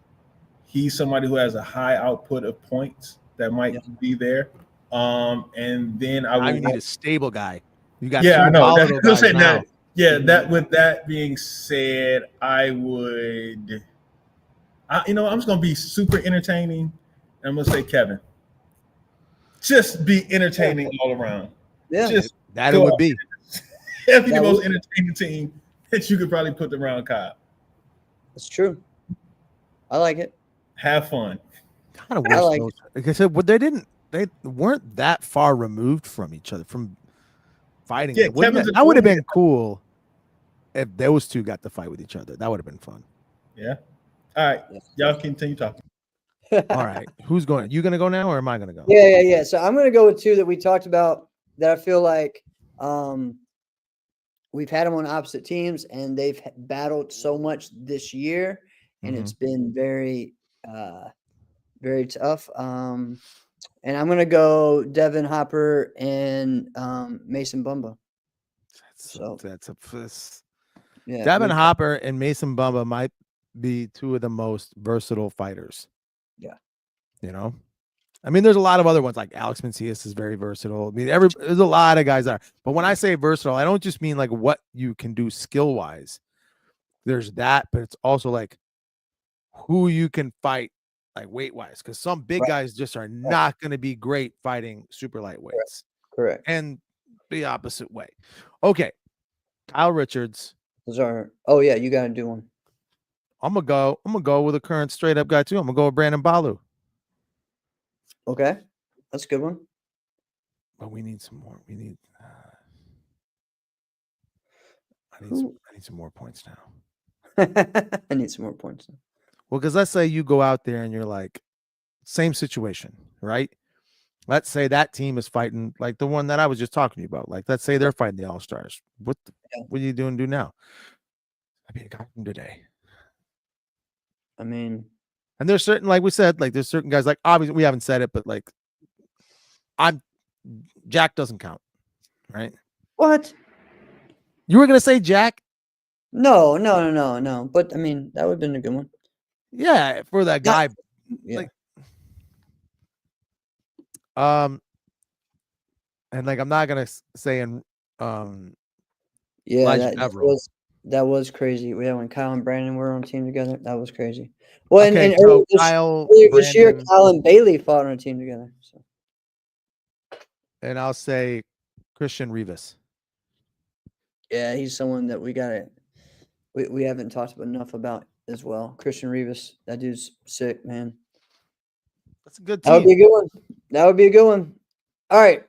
He's somebody who has a high output of points that might be there. And then I would need a stable guy. You got I know. guys now. That. With that being said, I'm just gonna be super entertaining. I'm gonna say Kevin. Just be entertaining all around. Yeah, it would be. That'd be the most entertaining team that you could probably put around Kyle. That's true. I like it. Have fun. Kind of wish like I said, they weren't that far removed from each other from fighting. Yeah, that would have been cool if those two got to fight with each other. That would have been fun. Yeah. All right. Y'all continue talking. All right. Who's going? You gonna go now or am I gonna go? Yeah. So I'm gonna go with two that we talked about that I feel like we've had them on opposite teams and they've battled so much this year, and it's been very very tough. And I'm gonna go Devin Hopper and Mason Bumba. Devin Hopper and Mason Bumba might be two of the most versatile fighters. Yeah. I mean, there's a lot of other ones like Alex Macias is very versatile. I mean, there's a lot of guys there. But when I say versatile, I don't just mean like what you can do skill wise. There's that, but it's also like who you can fight like weight wise, because some big guys just are not going to be great fighting super lightweights. Correct. And the opposite way. Okay. Kyle Richards. Oh yeah, you gotta do one. I'm gonna go with a current straight up guy too. I'm gonna go with Brandon Balu. Okay, that's a good one. But we need some more. I need some more points now. I need some more points now. Well, because let's say you go out there and you're like, same situation, right? Let's say that team is fighting like the one that I was just talking to you about. Like, let's say they're fighting the All-Stars. What are you doing now? I mean, a guy from today. I mean, and there's certain, like we said, like there's certain guys, like obviously we haven't said it, but like Jack doesn't count, right? What? You were gonna say Jack? No. But I mean, that would have been a good one. Yeah, for that guy. Yeah. Like, and like I'm not gonna say in yeah, that was crazy. Yeah, when Kyle and Brandon were on a team together, that was crazy. Well, okay, and so earlier this year, Kyle and Bailey fought on a team together. So. And I'll say Christian Rivas. Yeah, he's someone that we haven't talked enough about as well. Christian Rivas, that dude's sick, man. That's a good team. That would be a good one. That would be a good one. All right.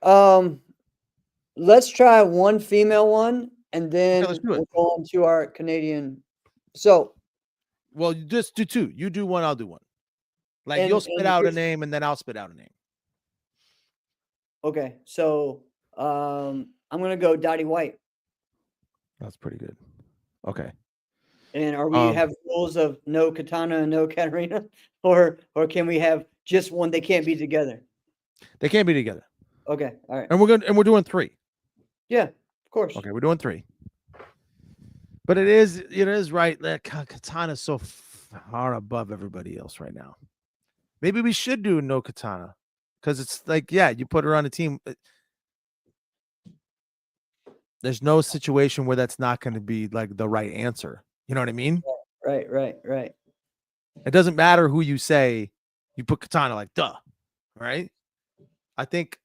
Let's try one female one, and then we'll go on to our Canadian. So, well, you just do two. You do one, I'll do one. Like you'll spit out a name, and then I'll spit out a name. Okay, so I'm gonna go Dottie White. That's pretty good. Okay. And are we have rules of no Katana and no Katarina, or can we have just one? They can't be together. They can't be together. Okay, all right. And we're doing three. Yeah, of course. Okay, we're doing three. But it is right that Katana is so far above everybody else right now. Maybe we should do no Katana, because it's like, yeah, you put her on a team. There's no situation where that's not going to be like the right answer. You know what I mean? Right. It doesn't matter who you say. You put Katana, like, duh, right? I think,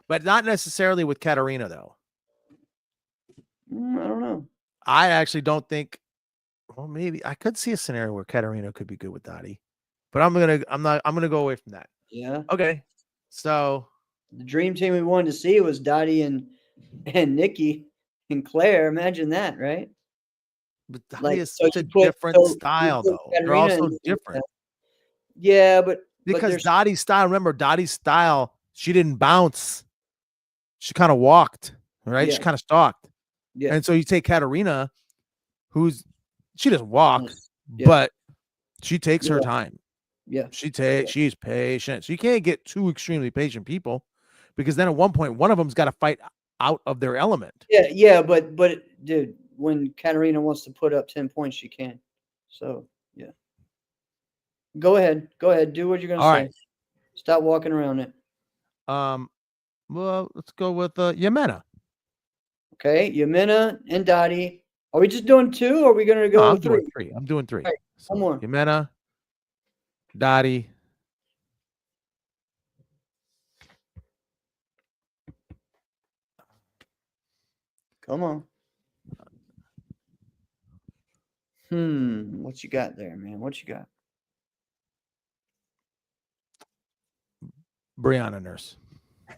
but not necessarily with Katarina though. I don't know. I actually don't think. Well, maybe I could see a scenario where Katarina could be good with Dottie, but I'm gonna go away from that. Yeah. Okay, so The dream team we wanted to see was Dottie and Nikki and Claire. Imagine that, right? but Dottie Like, is so such a different style, though. They're Katarina also in different yeah, but because there's Dottie's style. Remember, Dottie's style. She didn't bounce. She kind of walked, right? She yeah, kind of stalked, yeah, and so you take Katarina, she doesn't walk, yes, yeah, but she takes you're her right. time. Yeah, She's patient. So you can't get two extremely patient people because then at one point one of them's got to fight out of their element. yeah, but dude, when Katarina wants to put up 10 points, she can. So yeah, go ahead, do what you're gonna All say. right. Stop walking around it. Well, let's go with Yemena. Okay, Yamina and Dottie. Are we just doing 2 or are we gonna No, go I'm 3? doing 3. I'm doing 3. All right, So one more. Yemena, Dottie. Come on. What you got there, man? What you got? Brianna Nurse.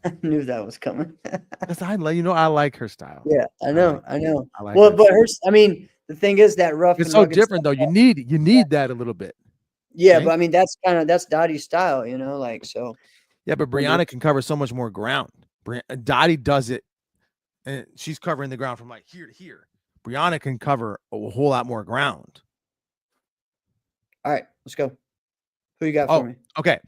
I knew that was coming. Because I like her style. Yeah, I know. I like Well, her but style. I mean, the thing is that rough It's and so rugged different though. stuff. You need that a little bit. Yeah, okay? but I mean, that's Dottie's style, like so. Yeah, but Brianna can cover so much more ground. Dottie does it, and she's covering the ground from like here to here. Brianna can cover a whole lot more ground. All right, let's go. Who you got for me? Okay.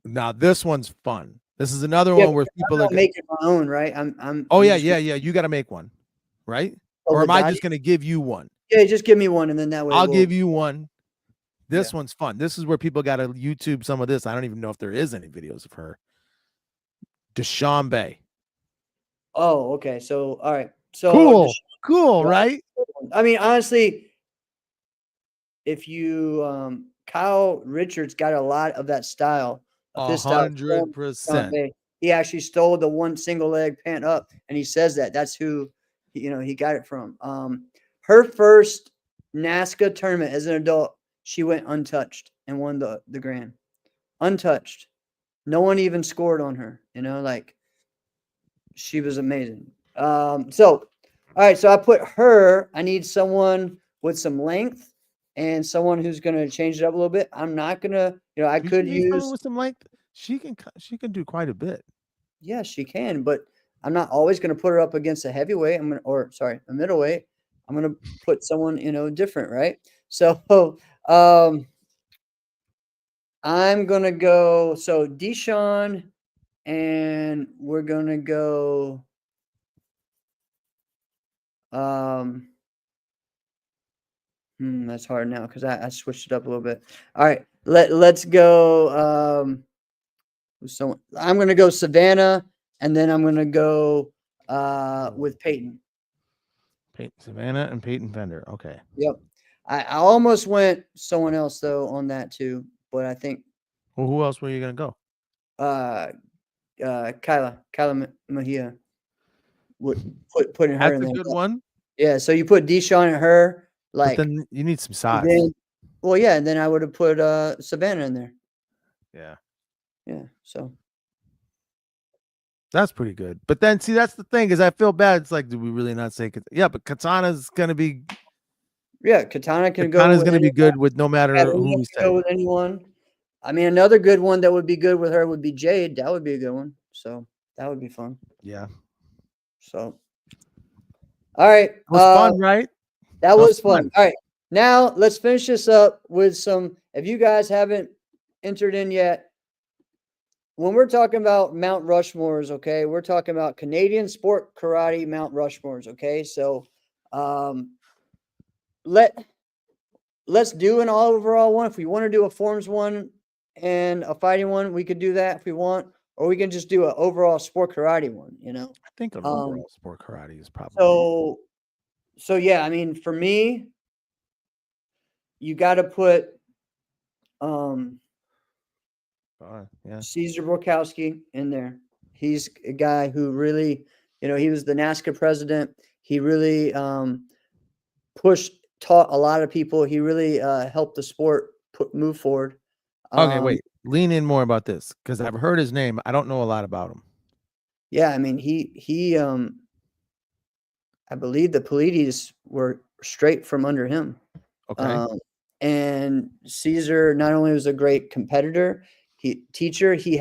Now this one's fun. This is another one where people are making my own, right? Oh yeah. You got to make one, right? Or am I just going to give you one? Yeah, just give me one, and then that way I'll give you one. This one's fun. This is where people got to YouTube some of this. I don't even know if there is any videos of her. Deshaun Bay. Oh, okay. So, all right. So cool, right? I mean, honestly, if you Kyle Richards got a lot of that style. 100%. He actually stole the one single leg pant up, and he says that's who he got it from. Her first NASCA tournament as an adult, she went untouched and won the grand. Untouched. No one even scored on her, like she was amazing. So all right, so I put her. I need someone with some length and someone who's going to change it up a little bit. I'm not going to, I could use someone with some length. She can do quite a bit. Yeah, she can, but I'm not always going to put her up against a heavyweight. A middleweight. I'm going to put someone, different, right? So, I'm going to go Deshaun, and we're going to go that's hard now because I switched it up a little bit. All right, let's go. I'm gonna go Savannah, and then I'm gonna go with Peyton. Savannah and Peyton Fender. Okay. Yep. I almost went someone else though on that too, but I think. Well, who else were you gonna go? Kyla Mejia. Putting her in there. That's a good one. Yeah, so you put Deshaun and her, like. But then you need some size. And then I would have put Savannah in there. Yeah. Yeah. So. That's pretty good. But then, see, that's the thing is I feel bad. It's like, do we really not say yeah, but Katana's going to be. Yeah, Katana's going to be good with no matter who we say. Go with anyone. I mean, another good one that would be good with her would be Jade. That would be a good one. So that would be fun. Yeah. So. All right. It was fun, right? That was fun. All right. Now let's finish this up with some. If you guys haven't entered in yet, when we're talking about Mount Rushmores, okay, we're talking about Canadian sport karate Mount Rushmores, okay? So let's do an all overall one. If we want to do a forms one and a fighting one, we could do that if we want. or we can just do an overall sport karate one. I think an Um, overall sport karate is probably. So yeah, I mean, for me, you got to put Yeah. Caesar Borkowski in there. He's a guy who really, he was the NASCAR president. He really taught a lot of people. He really helped the sport move forward. Okay, wait. Lean in more about this because I've heard his name. I don't know a lot about him. Yeah, I mean, he I believe the Pleiades were straight from under him. Okay. And Caesar not only was a great competitor, teacher, he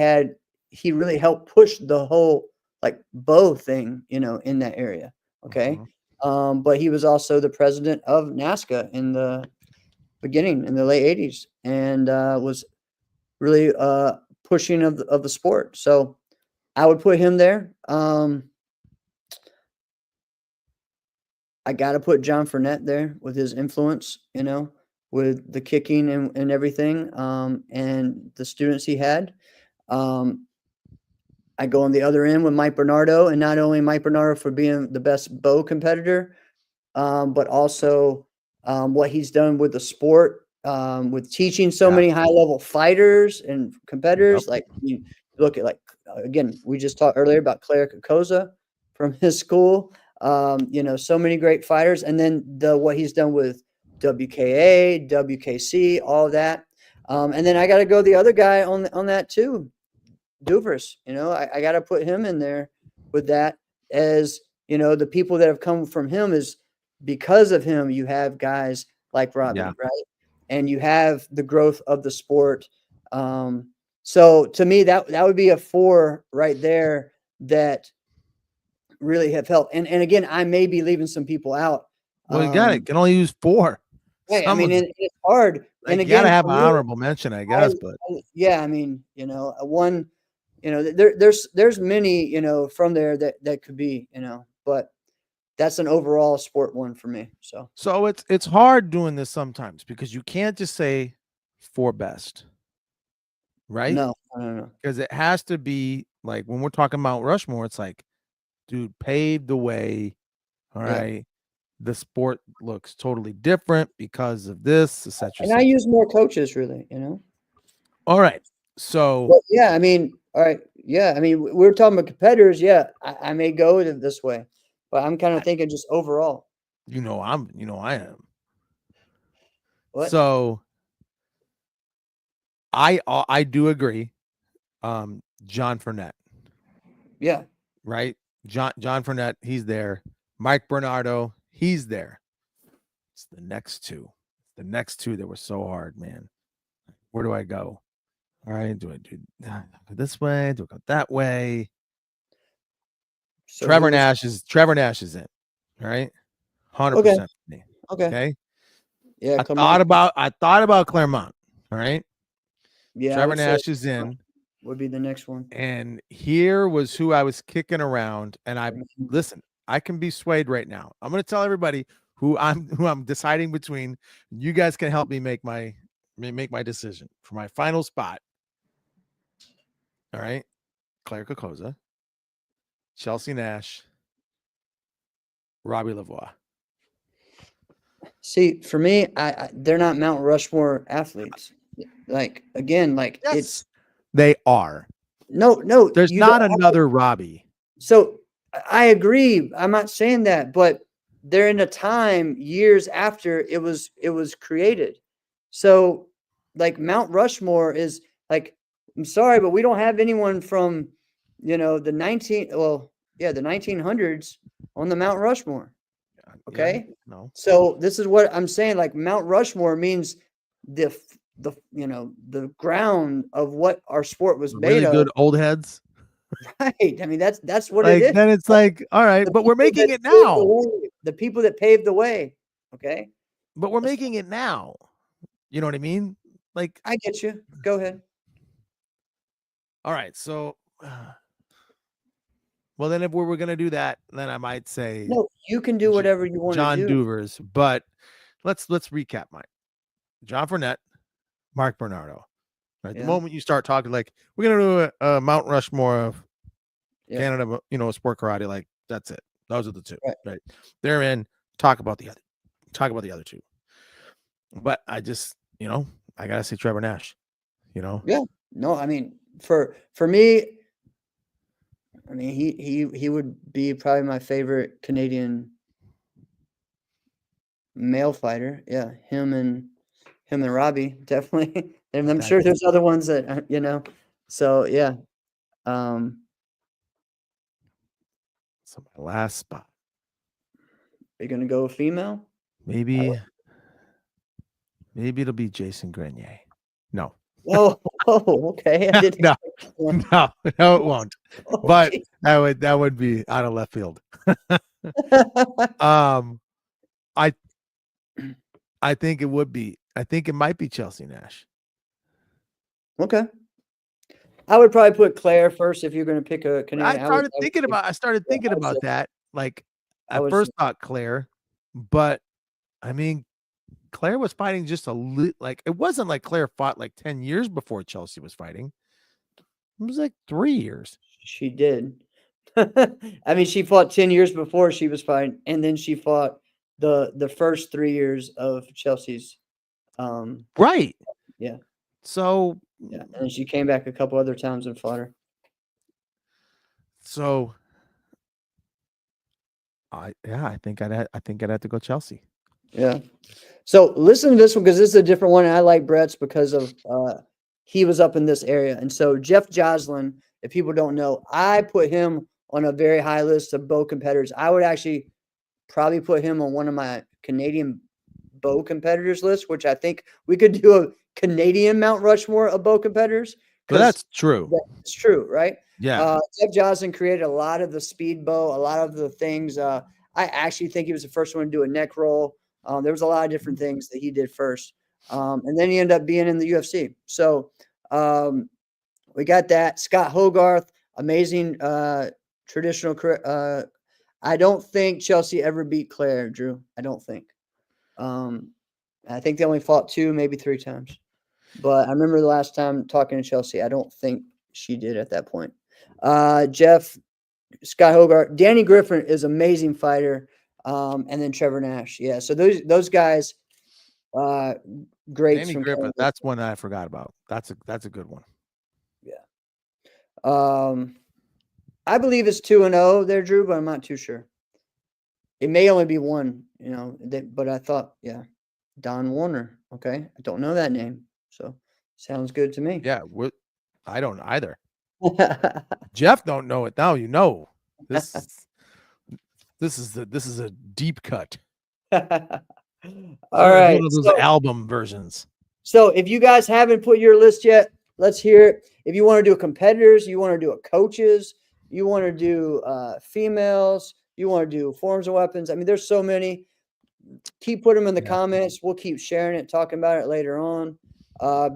really helped push the whole like bow thing, in that area. Okay. But he was also the president of NASCAR in the beginning in the late 80s and was really pushing of the sport. So I would put him there. I got to put John Fournette there with his influence, with the kicking and everything, and the students he had. I go on the other end with Mike Bernardo, and not only Mike Bernardo for being the best bow competitor, but also what he's done with the sport, with teaching so many high-level fighters and competitors. Like you look at, again, we just talked earlier about Claire Kokoza from his school. So many great fighters, and then what he's done with WKA, WKC, all of that. And then I got to go the other guy on that too, Duvers. I got to put him in there with that, as the people that have come from him is because of him. You have guys like Robbie, right? And you have the growth of the sport. So to me, that would be a 4 right there that really have helped. And again, I may be leaving some people out. Well, you got it. You can only use 4. Right. I mean, it's hard. And you again, gotta have an honorable mention, I guess. But yeah, I mean, one, there's many, from there that could be, but that's an overall sport one for me. So it's hard doing this sometimes because you can't just say 4 best, right? No. Because it has to be like when we're talking Mount Rushmore, it's like, dude, paved the way. All right. The sport looks totally different because of this, etc. And I use more coaches, really, All right. So yeah, I mean, all right. Yeah. I mean, we're talking about competitors. Yeah. I may go this way, but I'm kind of thinking just overall. I am. What? So I do agree. John Fournette. Yeah. Right. John Fournette, he's there. Mike Bernardo, he's there. It's the next two. The next two that were so hard, man. Where do I go? All right. Do I do this way? Do I go that way? So Trevor Nash is in. All right. 100% me. Okay. Yeah. I thought about Claremont. All right. Yeah. Trevor Nash is in. Would be the next one. And here was who I was kicking around. And listen, I can be swayed right now. I'm going to tell everybody who I'm deciding between. You guys can help me make my decision for my final spot. All right. Claire Kokoza, Chelsea Nash, Robbie Lavoie. See, for me, they're not Mount Rushmore athletes. Like, again, like yes, they are. No. There's not another Robbie. So I agree. I'm not saying that, but they're in a time years after it was created. So like Mount Rushmore is like, I'm sorry, but we don't have anyone from, the 1900s on the Mount Rushmore. Okay. Yeah, no. So this is what I'm saying. Like Mount Rushmore means the ground of what our sport was made really of. Good old heads. Right. I mean, that's what like, it is. Then it's like, all right, but we're making it now. The people that paved the way. Okay. But we're making it now. You know what I mean? Like, I get you. Go ahead. All right. So, well, then if we were going to do that, then I might say no, you can do whatever you want to do. John Duvers, but let's recap mine. John Fournette, Mark Bernardo. Right. Yeah. The moment you start talking like we're gonna do a Mount Rushmore of Yeah. Canada, sport karate, like that's it. Those are the two. Right. Right. They're in. Talk about the other two. But I just, I gotta say Trevor Nash. Yeah. No, I mean, for me, I mean, he would be probably my favorite Canadian male fighter. Yeah, him and Robbie definitely. And I'm sure there's other ones that So yeah. So my last spot. Are you gonna go female? Maybe it'll be Jason Grenier. No. Oh, okay. I didn't No. expect one. No, it won't. Oh, But geez. that would be out of left field. I think it would be. I think it might be Chelsea Nash. Okay. I would probably put Claire first if you're going to pick a Canadian. I started thinking about that. Like I at would first say- thought Claire, but I mean Claire was fighting just like it wasn't like Claire fought like 10 years before Chelsea was fighting. It was like 3 years. She did. I mean, she fought 10 years before she was fighting, and then she fought the first 3 years of Chelsea's. Right. Yeah. So Yeah, and she came back a couple other times and fought her. So I think I'd have to go Chelsea. Yeah. So listen to this one because this is a different one. And I like Brett's because of he was up in this area. And so Jeff Joslin, if people don't know, I put him on a very high list of bow competitors. I would actually probably put him on one of my Canadian bow competitors list, which I think we could do a Canadian Mount Rushmore of bow competitors. But that's true. It's true, right? Yeah. Jeff Joslin created a lot of the speed bow, a lot of the things. I actually think he was the first one to do a neck roll. There was a lot of different things that he did first. And then he ended up being in the UFC. So we got that. Scott Hogarth, amazing traditional career. I don't think Chelsea ever beat Claire, Drew. I don't think. I think they only fought 2, maybe 3 times. But I remember the last time talking to Chelsea, I don't think she did at that point. Scott Hogarth, Danny Griffin is amazing fighter. And then Trevor Nash. Yeah. So those guys, great. Danny Griffith, that's one that I forgot about. That's a good one. Yeah. I believe it's 2-0 there, Drew, but I'm not too sure. It may only be 1, but I thought, yeah. Don Warner. Okay. I don't know that name. So sounds good to me. Yeah. I don't either. Jeff don't know it now. This is a deep cut. All right. One of those album versions. So if you guys haven't put your list yet, let's hear it. If you want to do competitors, you want to do a coaches, you want to do females, you want to do forms of weapons. I mean, there's so many. Keep putting them in the comments. We'll keep sharing it, talking about it later on.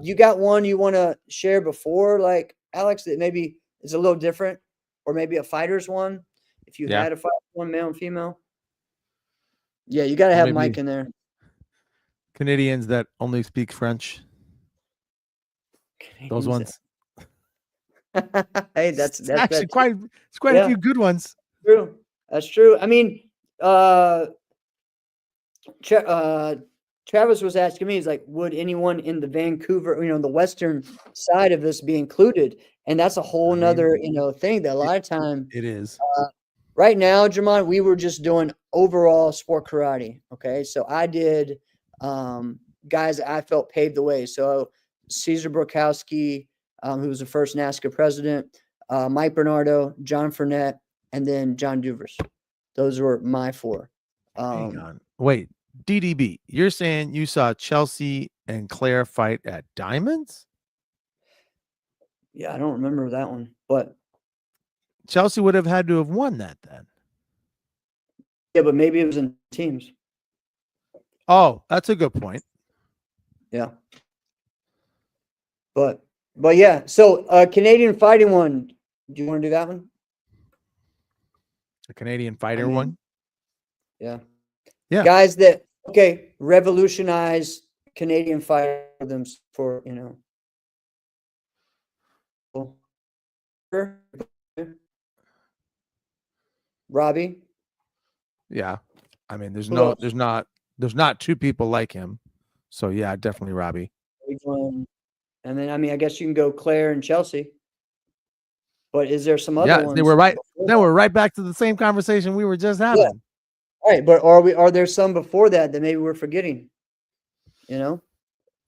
You got one you want to share before, like Alex, that maybe is a little different, or maybe a fighter's one. If you had a fight, one male and female. Yeah, you got to have Mike in there. Canadians that only speak French. Those ones. Hey, that's actually quite a few good ones. True. That's true. I mean, Travis was asking me, he's like, would anyone in the Vancouver, the western side of this be included? And that's a whole nother, thing that a lot of time it is. Right now, Jamon, we were just doing overall sport karate. Okay. So I did guys that I felt paved the way. So Cesar Brokowski, who was the first NASCAR president, Mike Bernardo, John Fournette, and then John Duvers. Those were my 4. Hang on. Wait. DDB, you're saying you saw Chelsea and Claire fight at Diamonds? Yeah, I don't remember that one, but Chelsea would have had to have won that then. Yeah, but maybe it was in teams. Oh, that's a good point. Yeah. But yeah, so Canadian fighting one. Do you want to do that one? The Canadian fighter one? Yeah. Yeah. Guys that revolutionize Canadian fighting for Robbie. Yeah. I mean, Who else? there's not two people like him. So yeah, definitely Robbie. And then, I mean, I guess you can go Claire and Chelsea. But is there some other Yeah, ones? they were right. before Then that? we're right back to the same conversation we were just having. All right, but are there some before that maybe we're forgetting? You know?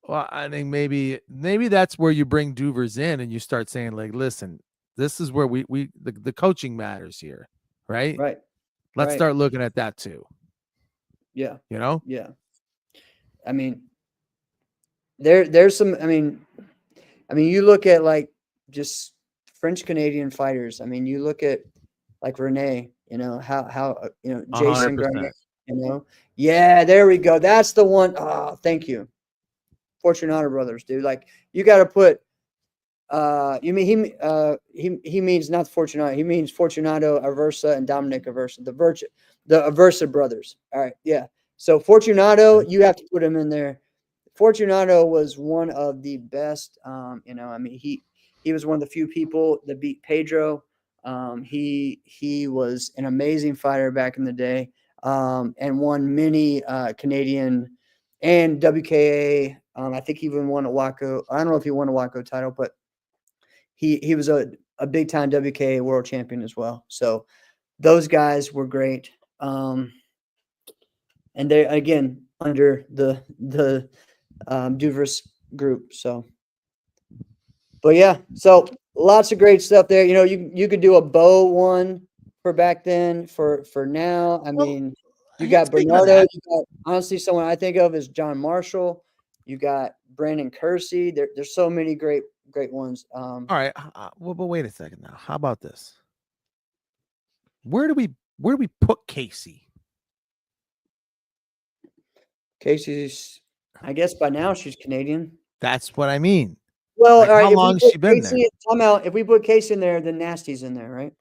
Well, I think maybe that's where you bring Duvers in and you start saying, like, listen, this is where the coaching matters here, right? Right. Let's right. start looking at that too. Yeah. You know? Yeah. I mean, there's some. I mean, you look at like just French Canadian fighters. I mean, you look at like Renee. You know how Jason 100%. Garnett. You know, yeah, there we go. That's the one. Oh, thank you, Fortunato brothers, dude. Like you got to put. You mean he means not Fortunato. He means Fortunato Aversa and Dominic Aversa, the Aversa brothers. All right, yeah. So Fortunato, you have to put him in there. Fortunato was one of the best. I mean, he was one of the few people that beat Pedro. He was an amazing fighter back in the day, and won many Canadian and WKA. I think he even won a WACO. I don't know if he won a WACO title, but he was a big time WKA world champion as well. So those guys were great. And they again under the Duvers group. So, but yeah, so lots of great stuff there. You know, you could do a bow one for back then. For now, I mean, you got Bernardo. You got honestly someone I think of is John Marshall. You got Brandon Kersey. There's so many great ones. All right. Well, but wait a second now. How about this? Where do we put Casey? Casey's, I guess by now she's Canadian. That's what I mean. Well, Like, all right. how long has she been there? Time out. If we put Casey in there, then Nasty's in there, right?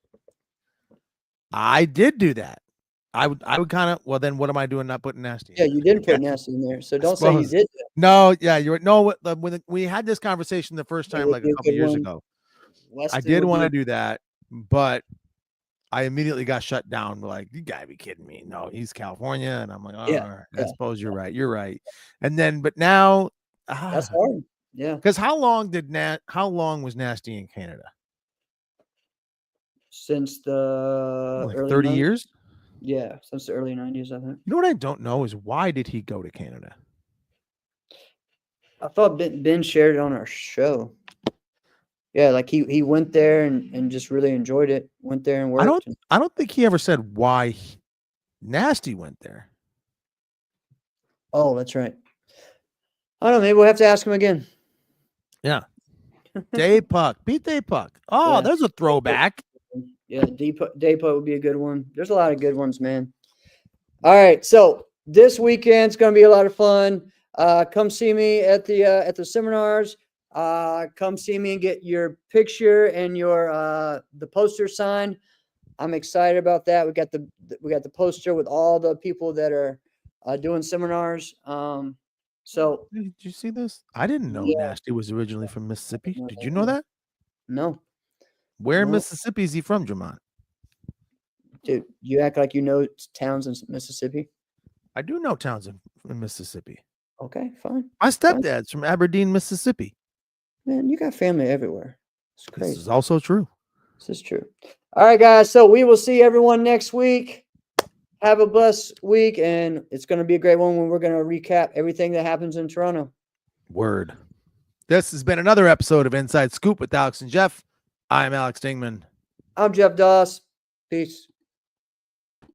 I did do that. I would kind of. Well, then what am I doing? Not putting Nasty? Yeah, you didn't put Nasty in there, so don't say you did. No, yeah, you're no. When we had this conversation the first time, like a couple years ago, I did want to do that, but I immediately got shut down. Like, you gotta be kidding me! No, he's California, and I'm like, oh, I suppose you're right. You're right. And then, but now that's hard. Yeah. Because how long was Nasty in Canada? Since the Like early 30 90s? years? Yeah, since the early 90s, I think. You know what I don't know is why did he go to Canada? I thought Ben shared it on our show. Yeah, like he went there and just really enjoyed it. Went there and worked. I don't think he ever said why Nasty went there. Oh, that's right. I don't know. Maybe we'll have to ask him again. Yeah. Day Puck. Beat Day Puck. Oh, Yeah. there's a throwback. Yeah, Dayput would be a good one. There's a lot of good ones, man. All right, so this weekend's going to be a lot of fun. Come see me at the seminars. Come see me and get your picture and your the poster signed. I'm excited about that. We got the poster with all the people that are doing seminars. So Did you see this? I didn't know Nasty was originally from Mississippi. Did you know that? No. Where in Mississippi is he from, Jamon? Dude, you act like you know towns in Mississippi. I do know towns in Mississippi. Okay, fine. My stepdad's from Aberdeen, Mississippi. Man, you got family everywhere. It's crazy. This is also true. This is true. All right, guys. So we will see everyone next week. Have a blessed week, and it's going to be a great one when we're going to recap everything that happens in Toronto. Word. This has been another episode of Inside Scoop with Alex and Jeff. I'm Alex Dingman. I'm Jeff Doss. Peace.